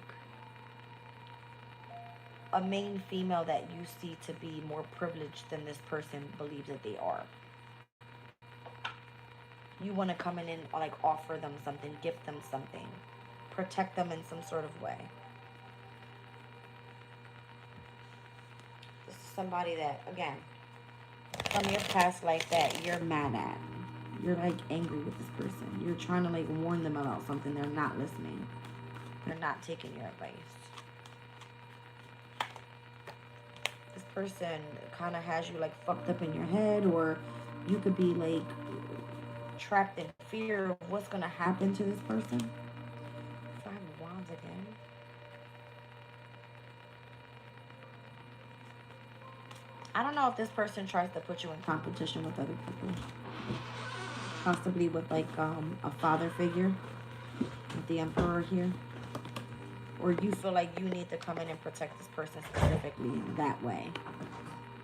a main female that you see to be more privileged than this person believes that they are. You want to come in and like offer them something, gift them something, protect them in some sort of way. This is somebody that, again, from your past life that you're mad at. You're like angry with this person. You're trying to like warn them about something. They're not listening. They're not taking your advice. This person kind of has you like fucked up in your head, or you could be like trapped in fear of what's going to happen to this person. 5 of Wands again. I don't know if this person tries to put you in competition with other people. Possibly with like a father figure, with the Emperor here. Or you feel like you need to come in and protect this person specifically in that way.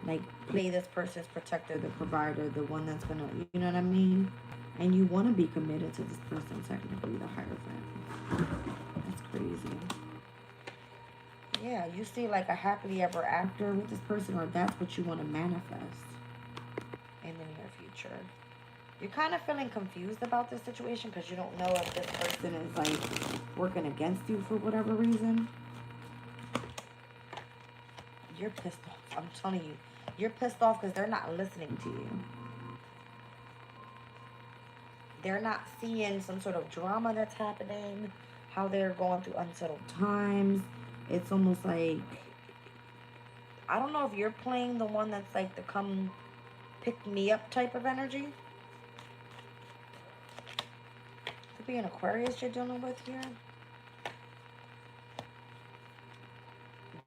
Like play this person's protector, the provider, the one that's gonna, you know what I mean? And you want to be committed to this person, technically, the Hierophant. That's crazy. Yeah, you see like a happily ever after with this person, or that's what you want to manifest in the near future. You're kind of feeling confused about this situation because you don't know if this person is like working against you for whatever reason. You're pissed off. I'm telling you. You're pissed off because they're not listening to you. They're not seeing some sort of drama that's happening, how they're going through unsettled times. It's almost like, I don't know if you're playing the one that's like the come pick me up type of energy. Could be an Aquarius you're dealing with here.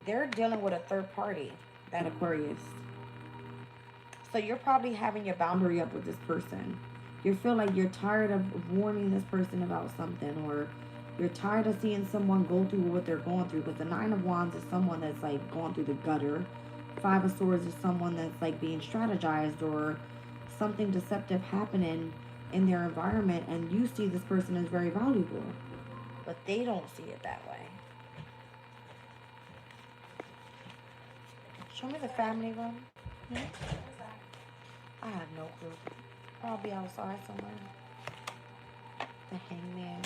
They're dealing with a third party, that Aquarius. So you're probably having your boundary up with this person. You feel like you're tired of warning this person about something, or you're tired of seeing someone go through what they're going through. But the 9 of Wands is someone that's like going through the gutter. 5 of Swords is someone that's like being strategized, or something deceptive happening in their environment, and you see this person as very valuable, but they don't see it that way. Show me the family room. I have no clue. Probably outside somewhere. The Hangman.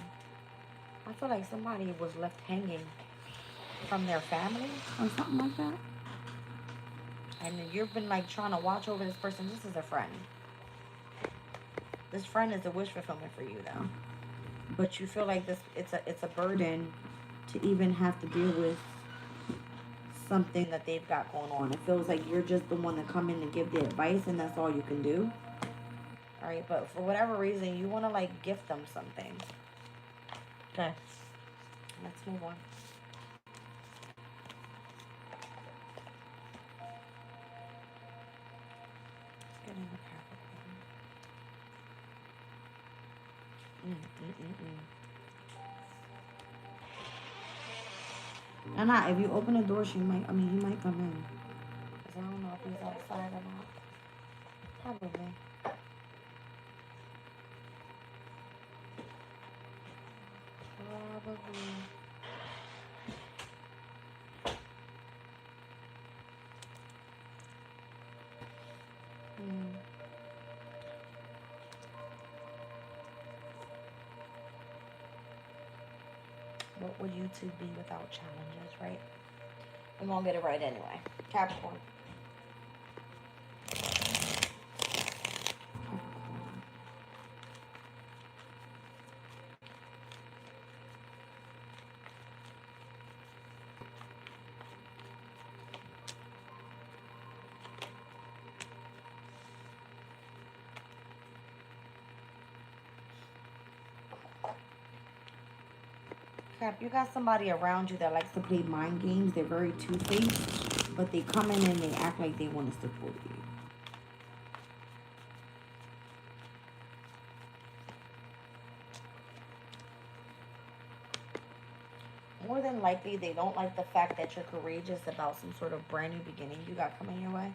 I feel like somebody was left hanging from their family or something like that. And you've been like trying to watch over this person. This is a friend. This friend is a wish fulfillment for you though. But you feel like this it's a burden to even have to deal with something that they've got going on. It feels like you're just the one to come in and give the advice, and that's all you can do. All right, but for whatever reason, you want to like gift them something. Okay, let's move on. Let's get in the Capricorn. And not, if you open the door, he might come in. Because I don't know if he's outside or not. Probably. Probably. What would you two be without challenges, right? We're going to get it right anyway. Capricorn. Cap, you got somebody around you that likes to play mind games. They're very two-faced, but they come in and they act like they want to support you. More than likely, they don't like the fact that you're courageous about some sort of brand new beginning you got coming your way.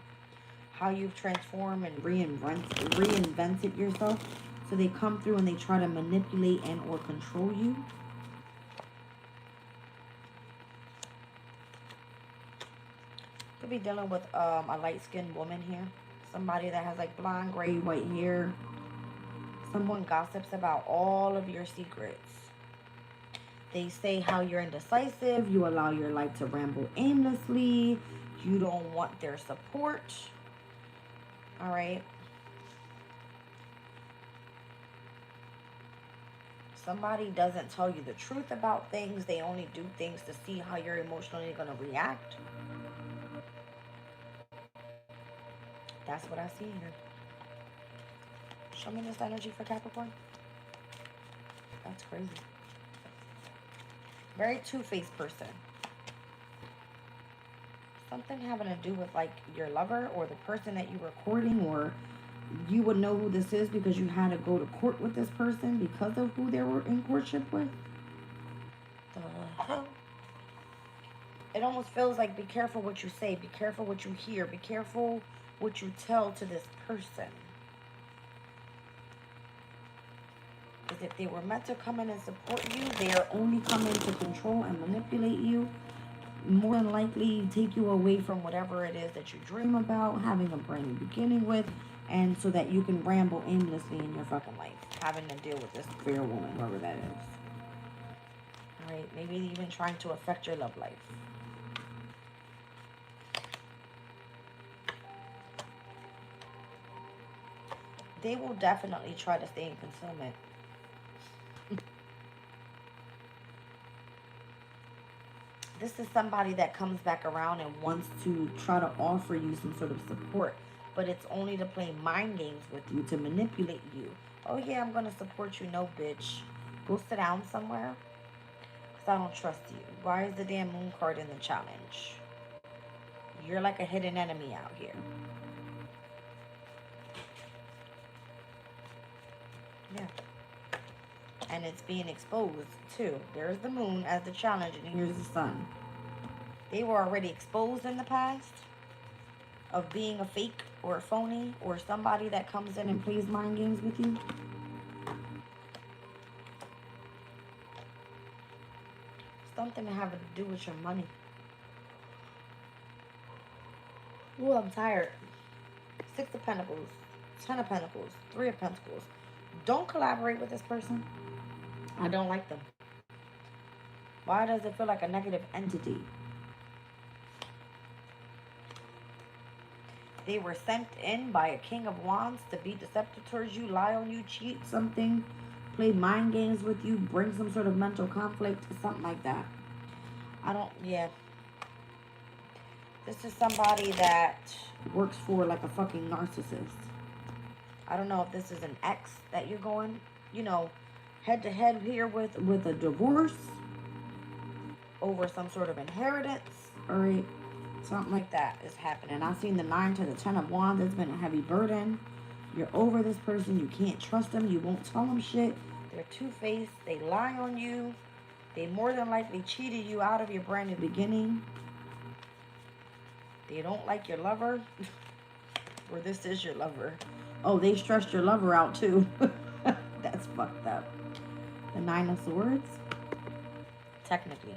How you've transformed and reinvented yourself. So they come through and they try to manipulate and or control you. Could be dealing with a light-skinned woman here. Somebody that has like blonde, gray, white hair. Someone gossips about all of your secrets. They say how you're indecisive. You allow your life to ramble aimlessly. You don't want their support. All right. Somebody doesn't tell you the truth about things. They only do things to see how you're emotionally going to react. That's what I see here. Show me this energy for Capricorn. That's crazy. Very two-faced person. Something having to do with like your lover or the person that you were courting, or you would know who this is because you had to go to court with this person because of who they were in courtship with. The hell? It almost feels like be careful what you say, be careful what you hear, be careful what you tell to this person. Because if they were meant to come in and support you, they are only coming to control and manipulate you. More than likely take you away from whatever it is that you dream about, having a brand new beginning with, and so that you can ramble aimlessly in your fucking life, having to deal with this fair woman, whoever that is. Alright, maybe even trying to affect your love life. They will definitely try to stay in concealment. This is somebody that comes back around and wants to try to offer you some sort of support, but it's only to play mind games with you, to manipulate you. Oh yeah, I'm going to support you. No, bitch. Go sit down somewhere, because I don't trust you. Why is the damn moon card in the challenge? You're like a hidden enemy out here. Yeah. And it's being exposed too. There's the moon as the challenge, and here's the sun. They were already exposed in the past of being a fake or a phony or somebody that comes in and plays mind games with you. Something to have to do with your money. Ooh, I'm tired. 6 of Pentacles, 10 of Pentacles, 3 of Pentacles. Don't collaborate with this person. I don't like them. Why does it feel like a negative entity? They were sent in by a King of Wands to be deceptive towards you, lie on you, cheat something, play mind games with you, bring some sort of mental conflict, something like that. Yeah. This is somebody that works for like a fucking narcissist. I don't know if this is an ex that you're going, head to head here with a divorce over some sort of inheritance. All right, something like that is happening. I've seen the 9 to the 10 of Wands. It's been a heavy burden. You're over this person. You can't trust them. You won't tell them shit. They're two-faced. They lie on you. They more than likely cheated you out of your brand new beginning. They don't like your lover. Or this is your lover. Oh, they stressed your lover out too. That's fucked up. The Nine of Swords. Technically.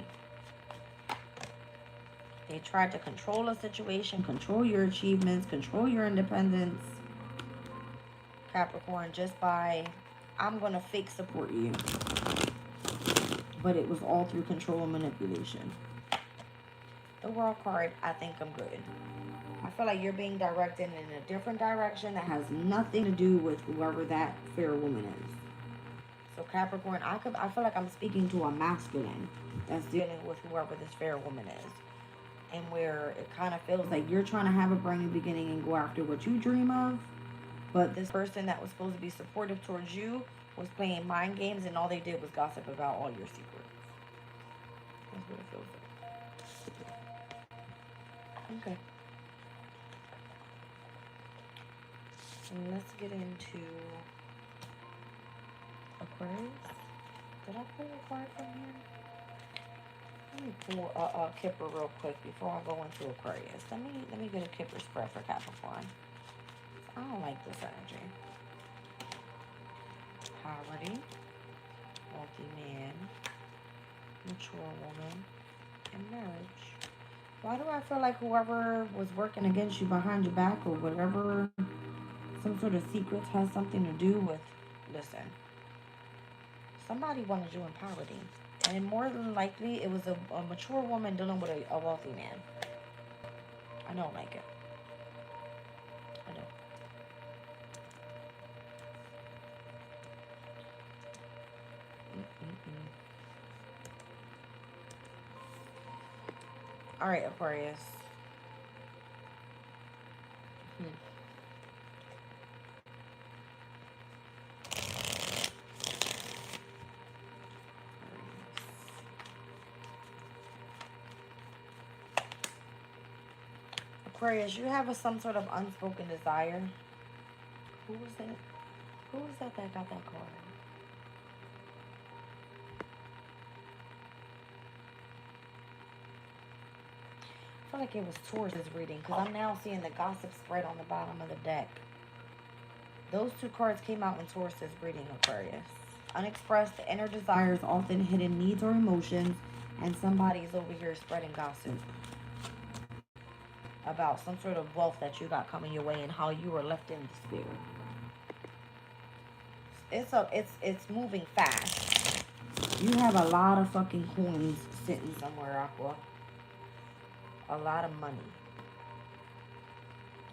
They tried to control a situation, control your achievements, control your independence. Capricorn, just by, I'm going to fake support you. But it was all through control and manipulation. The World card, I think I'm good. I feel like you're being directed in a different direction that has nothing to do with whoever that fair woman is. So Capricorn, I feel like I'm speaking to a masculine that's dealing with whoever this fair woman is. And where it kind of feels like you're trying to have a brand new beginning and go after what you dream of. But this person that was supposed to be supportive towards you was playing mind games, and all they did was gossip about all your secrets. That's what it feels like. Okay. And let's get into Aquarius. Did I pull a card from here? Let me pull a Kipper real quick before I go into Aquarius. Let me get a Kipper spread for Capricorn. I don't like this energy. Poverty, wealthy man, mature woman, and marriage. Why do I feel like whoever was working against you behind your back or whatever, some sort of secrets has something to do with, listen, somebody wanted you in poverty. And more than likely, it was a mature woman dealing with a wealthy man. I don't like it. I don't. All right, Aquarius. Aquarius, you have some sort of unspoken desire. Who was that? Who was that got that card? I feel like it was Taurus's reading because I'm now seeing the gossip spread on the bottom of the deck. Those two cards came out in Taurus's reading, Aquarius. Unexpressed inner desires, often hidden needs or emotions, and somebody's over here spreading gossip about some sort of wealth that you got coming your way and how you were left in despair. It's moving fast. You have a lot of fucking coins sitting somewhere, Aqua. A lot of money.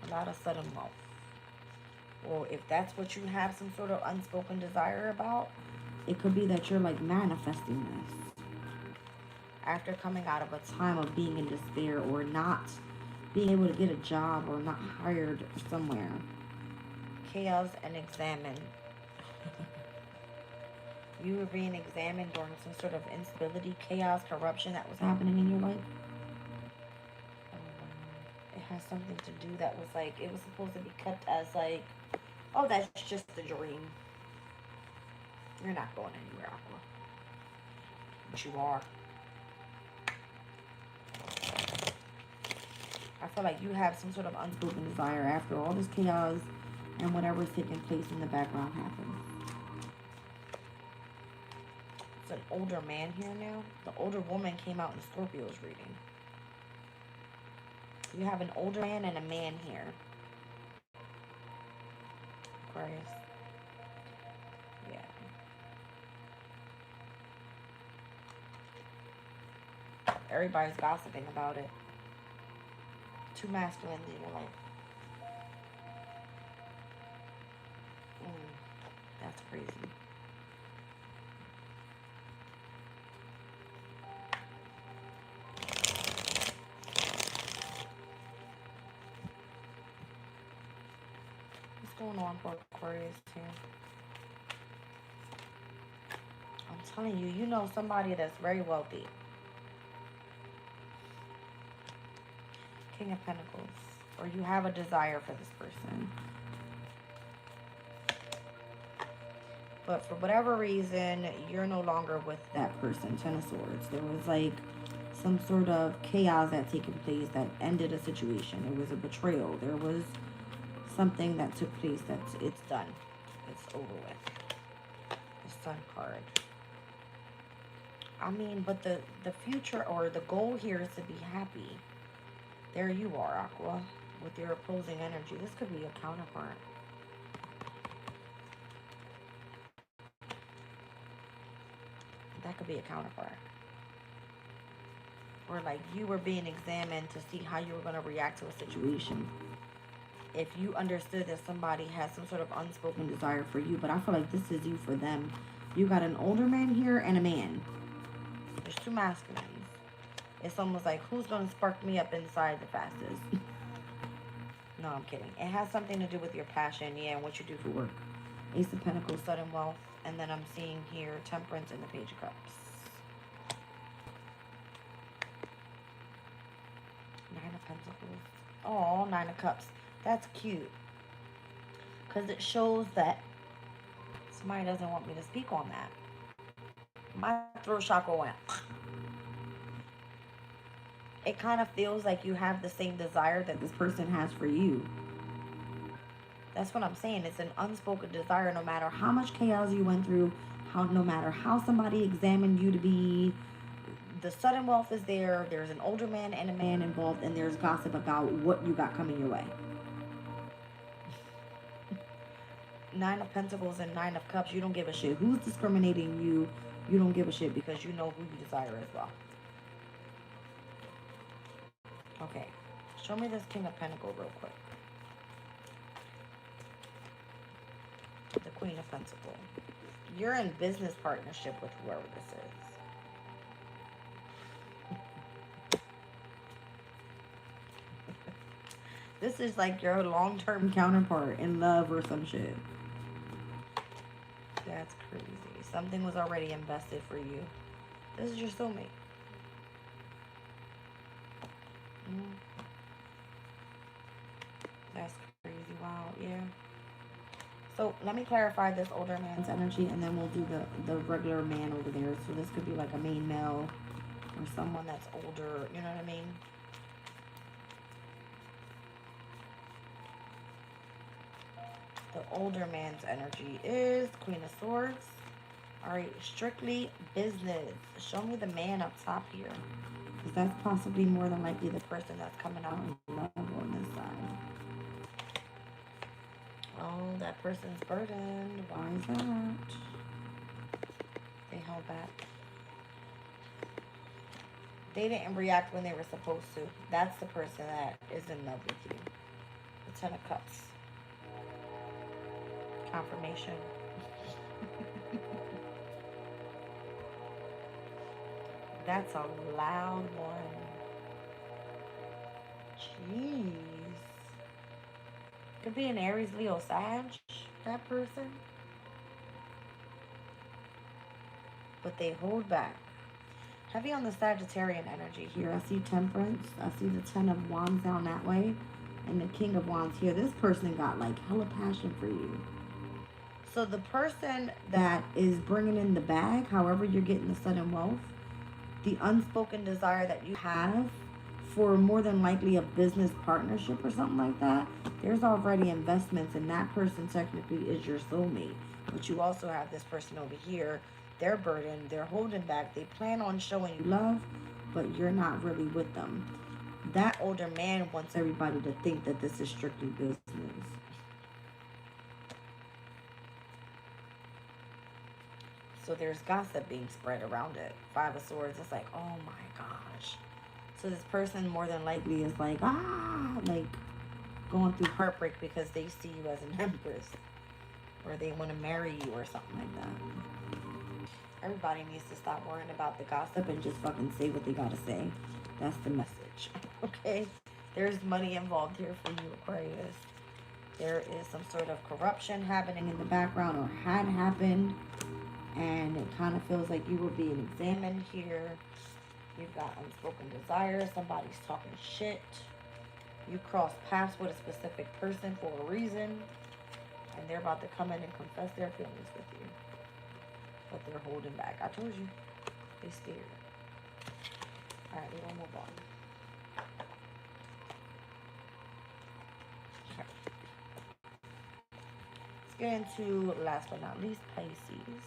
A lot of sudden wealth. Well, if that's what you have some sort of unspoken desire about, it could be that you're like manifesting this. After coming out of a time of being in despair or not being able to get a job or not hired somewhere. Chaos and examine. You were being examined during some sort of instability, chaos, corruption that was happening in your life. It has something to do that was like, it was supposed to be kept as like, oh, that's just a dream. You're not going anywhere, Aqua. But you are. I feel like you have some sort of unspoken desire after all this chaos and whatever's taking place in the background happens. It's an older man here now. The older woman came out in Scorpio's reading. You have an older man and a man here. Aquarius. Yeah. Everybody's gossiping about it. Two masculines in your life. That's crazy. What's going on for Aquarius here? I'm telling you, you know somebody that's very wealthy. King of Pentacles. Or you have a desire for this person. But for whatever reason, you're no longer with that person. Ten of Swords. There was like some sort of chaos that taken place that ended a situation. There was a betrayal. There was something that took place. It's done. It's over with. The Sun card. I mean, but the future or the goal here is to be happy. There you are, Aqua, with your opposing energy. This could be a counterpart. That could be a counterpart. Or like you were being examined to see how you were going to react to a situation. If you understood that somebody has some sort of unspoken desire for you, but I feel like this is you for them. You got an older man here and a man. There's two masculines. It's almost like, who's going to spark me up inside the fastest? No, I'm kidding. It has something to do with your passion, yeah, and what you do for work. Ace of Pentacles, sudden wealth. And then I'm seeing here Temperance and the Page of Cups. Nine of Pentacles. Oh, Nine of Cups. That's cute. Because it shows that somebody doesn't want me to speak on that. My throat chakra went. It kind of feels like you have the same desire that this person has for you. That's what I'm saying. It's an unspoken desire. No matter how much chaos you went through, no matter how somebody examined you to be, the sudden wealth is there. There's an older man and a man involved, and there's gossip about what you got coming your way. Nine of Pentacles and Nine of Cups. You don't give a shit who's discriminating you. You don't give a shit because you know who you desire as well. Okay, show me this King of Pentacles real quick. The Queen of Pentacles. You're in business partnership with whoever this is. This is like your long-term counterpart in love or some shit. That's crazy. Something was already invested for you. This is your soulmate. That's crazy. Wow, yeah. So let me clarify this older man's energy, and then we'll do the regular man over there. So this could be like a main male or someone that's older, you know what I mean? The older man's energy is Queen of Swords. All right, strictly business. Show me the man up top here. Because that's possibly more than likely the person that's coming out in love on this side. Oh, that person's burdened. Why is that? They held back. They didn't react when they were supposed to. That's the person that is in love with you. The Ten of Cups. Confirmation. That's a loud one. Jeez. Could be an Aries, Leo, Sag, that person. But they hold back. Heavy on the Sagittarian energy here. I see Temperance. I see the Ten of Wands down that way. And the King of Wands here. This person got like hella passion for you. So the person that is bringing in the bag, however you're getting the sudden wealth, the unspoken desire that you have for more than likely a business partnership or something like that, there's already investments, and that person technically is your soulmate. But you also have this person over here. They're burdened. They're holding back. They plan on showing you love, but you're not really with them. That older man wants everybody to think that this is strictly business. So there's gossip being spread around it. Five of Swords. It's like, oh my gosh. So this person more than likely is like, like going through heartbreak because they see you as an empress. Or they want to marry you or something like that. Everybody needs to stop worrying about the gossip and just fucking say what they gotta say. That's the message. Okay? There's money involved here for you, Aquarius. There is some sort of corruption happening in the background or had happened. And it kind of feels like you were being examined here. You've got unspoken desires. Somebody's talking shit. You cross paths with a specific person for a reason. And they're about to come in and confess their feelings with you. But they're holding back. I told you. They're scared. Alright, we're gonna move on. Okay. Let's get into, last but not least, Pisces.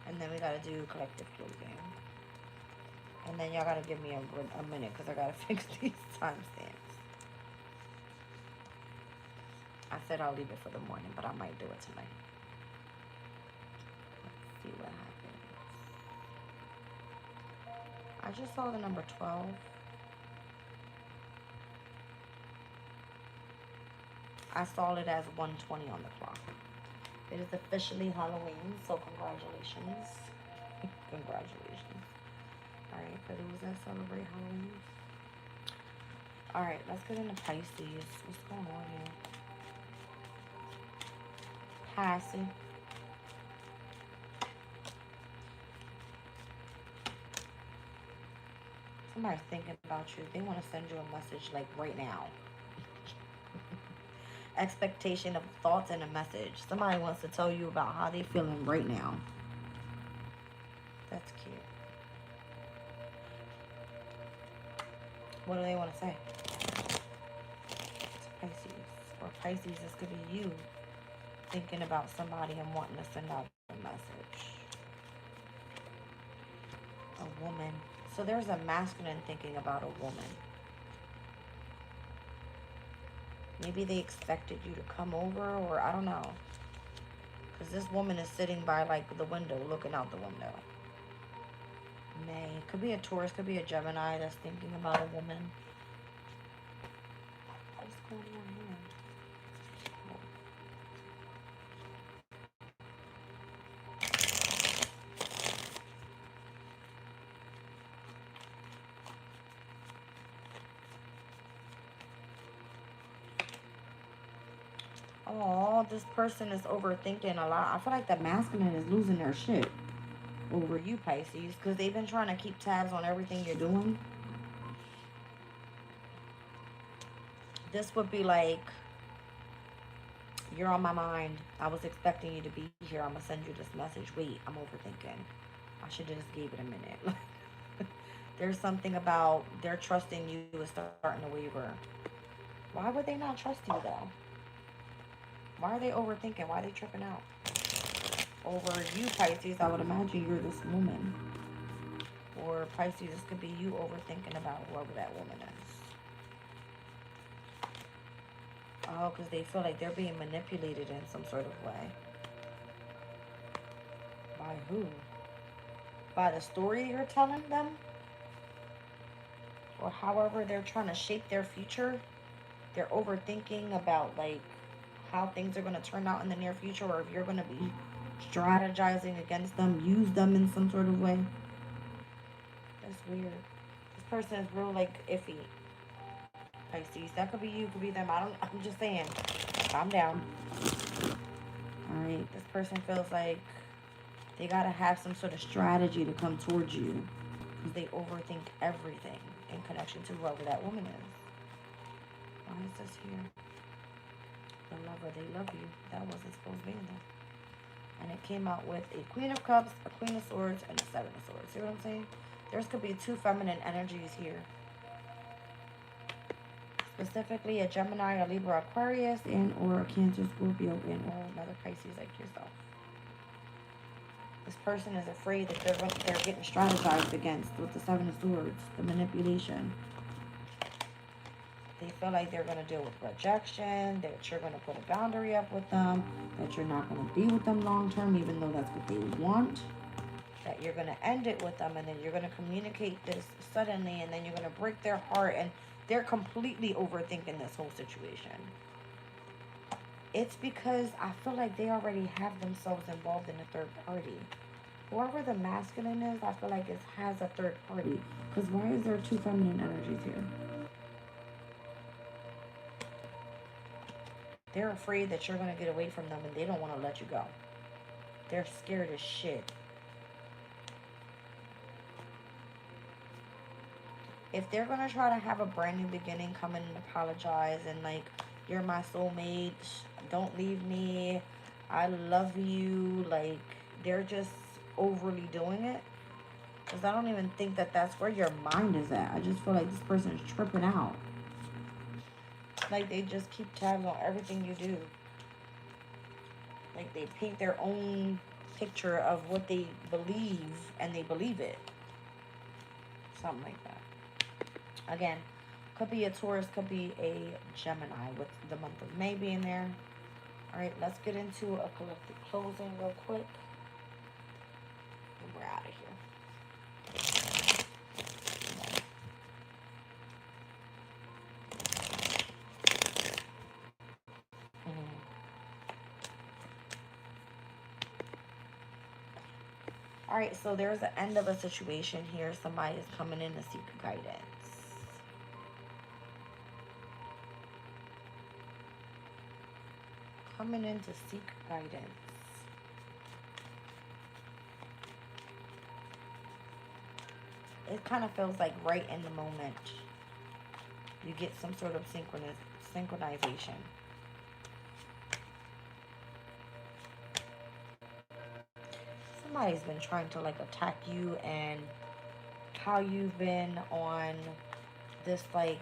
And then we gotta do collective closing. And then y'all gotta give me a minute because I gotta fix these timestamps. I said I'll leave it for the morning, but I might do it tonight. Let's see what happens. I just saw the number 12. I saw it as 1:20 on the clock. It is officially Halloween, so congratulations. Congratulations. Alright, for those that celebrate Halloween. Alright, let's get into Pisces. What's going on here? Passing. Somebody's thinking about you. They want to send you a message like right now. Expectation of thoughts and a message. Somebody wants to tell you about how they're feeling right now. That's cute. What do they want to say? It's Pisces. Or Pisces, this could be you thinking about somebody and wanting to send out a message. A woman. So there's a masculine thinking about a woman. Maybe they expected you to come over, or I don't know. Because this woman is sitting by, like, the window, looking out the window. May. Could be a Taurus, could be a Gemini that's thinking about a woman. What's going on here? Oh, this person is overthinking a lot. I feel like the masculine is losing their shit over you, Pisces, because they've been trying to keep tabs on everything you're doing. This would be like, you're on my mind. I was expecting you to be here. I'm going to send you this message. Wait, I'm overthinking. I should have just gave it a minute. There's something about their trusting you is starting to waver. Why would they not trust you, though? Why are they overthinking? Why are they tripping out? Over you, Pisces, I would imagine you're this woman. Or Pisces, this could be you overthinking about whoever that woman is. Oh, because they feel like they're being manipulated in some sort of way. By who? By the story you're telling them? Or however they're trying to shape their future? They're overthinking about, like, how things are going to turn out in the near future, or if you're going to be strategizing against them, use them in some sort of way. That's weird. This person is real, like, iffy. Pisces, that could be you, could be them. I'm just saying, calm down. Alright, this person feels like they got to have some sort of strategy to come towards you, because they overthink everything in connection to whoever that woman is. Why is this here? The lover, they love you. That wasn't supposed to be in there. And it came out with a Queen of Cups, a Queen of Swords, and a Seven of Swords. See what I'm saying? There's could be two feminine energies here. Specifically a Gemini, a Libra, Aquarius, and or a Cancer, Scorpio, and or another Pisces like yourself. This person is afraid that they're getting strategized against with the Seven of Swords, the manipulation. They feel like they're going to deal with rejection, that you're going to put a boundary up with them, that you're not going to be with them long term, even though that's what they want, that you're going to end it with them, and then you're going to communicate this suddenly, and then you're going to break their heart, and they're completely overthinking this whole situation. It's because I feel like they already have themselves involved in a third party. Whoever the masculine is, I feel like it has a third party. Because why is there two feminine energies here? They're afraid that you're going to get away from them and they don't want to let you go. They're scared as shit. if they're gonna try to have a brand new beginning, come in and apologize and like, you're my soulmate, don't leave me, I love you, like, they're just overly doing it. Because I don't even think that that's where your mind is at. I just feel like this person is tripping out. Like, they just keep tabs on everything you do. Like, they paint their own picture of what they believe, and they believe it. Something like that. Again, could be a Taurus, could be a Gemini, with the month of May being there. All right, let's get into a collective closing real quick. And we're out of here. All right, so there's the end of a situation here. Somebody is coming in to seek guidance. Coming in to seek guidance. It kind of feels like right in the moment you get some sort of synchronization. Somebody's been trying to like attack you, and how you've been on this like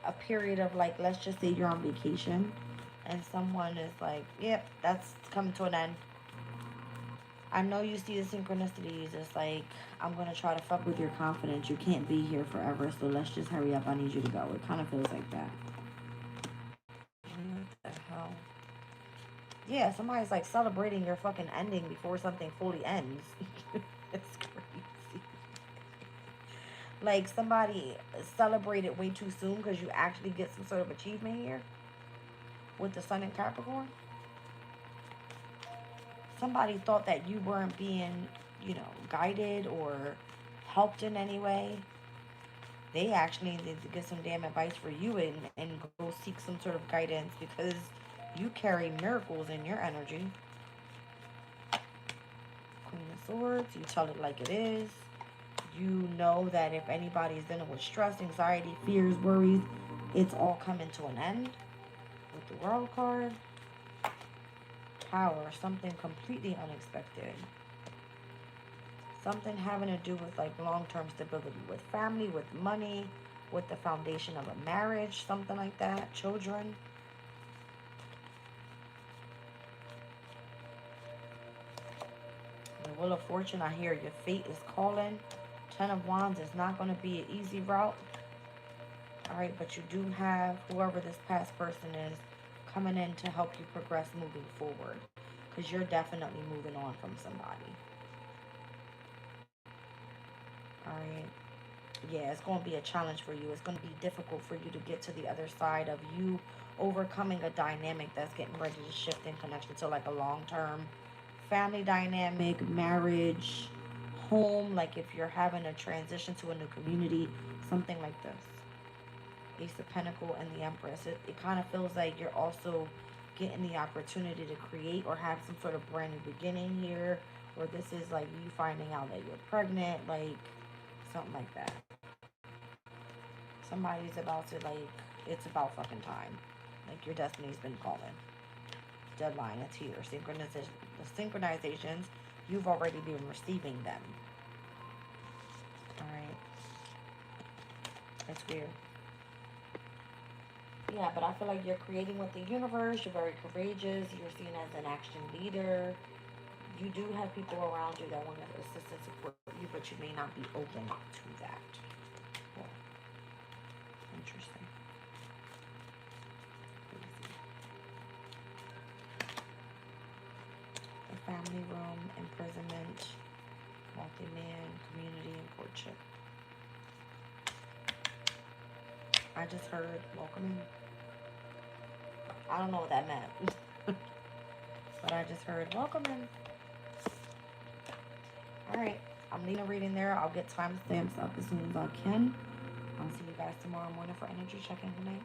a period of like, let's just say you're on vacation and someone is like, yep, that's coming to an end. I know you see the synchronicities. It's like, I'm going to try to fuck with your confidence. You can't be here forever, so let's just hurry up. I need you to go. It kind of feels like that. What the hell? Yeah, somebody's like celebrating your fucking ending before something fully ends. It's crazy. Like, somebody celebrated way too soon because you actually get some sort of achievement here with the Sun in Capricorn. Somebody thought that you weren't being, you know, guided or helped in any way. They actually need to get some damn advice for you and go seek some sort of guidance, because you carry miracles in your energy. Queen of Swords, you tell it like it is. You know that if anybody is dealing with stress, anxiety, fears, worries, it's all coming to an end. With the World card. Power, something completely unexpected. Something having to do with like long-term stability with family, with money, with the foundation of a marriage, something like that. Children. The Wheel of Fortune, I hear your fate is calling. 10 of Wands is not going to be an easy route. All right, but you do have whoever this past person is coming in to help you progress moving forward, because you're definitely moving on from somebody. All right. Yeah, it's going to be a challenge for you. It's going to be difficult for you to get to the other side of you overcoming a dynamic that's getting ready to shift in connection to like a long-term family dynamic, marriage, home. Like if you're having a transition to a new community, something like this. Ace of Pentacles and the Empress. It kind of feels like you're also getting the opportunity to create or have some sort of brand new beginning here. Or this is like you finding out that you're pregnant, like something like that. Somebody's about to like, it's about fucking time. Like your destiny's been calling. Deadline, it's here. The synchronizations, you've already been receiving them. Alright. It's weird. Yeah, but I feel like you're creating with the universe. You're very courageous. You're seen as an action leader. You do have people around you that want to assist and support you, but you may not be open to that. Cool. Interesting. The family room, imprisonment, multi-man, community, and courtship. I just heard welcoming. I don't know what that meant. But I just heard welcoming. Alright. I'm leaving a reading there. I'll get timestamps up as soon as I can. I'll see you guys tomorrow morning for energy check-in. Good night.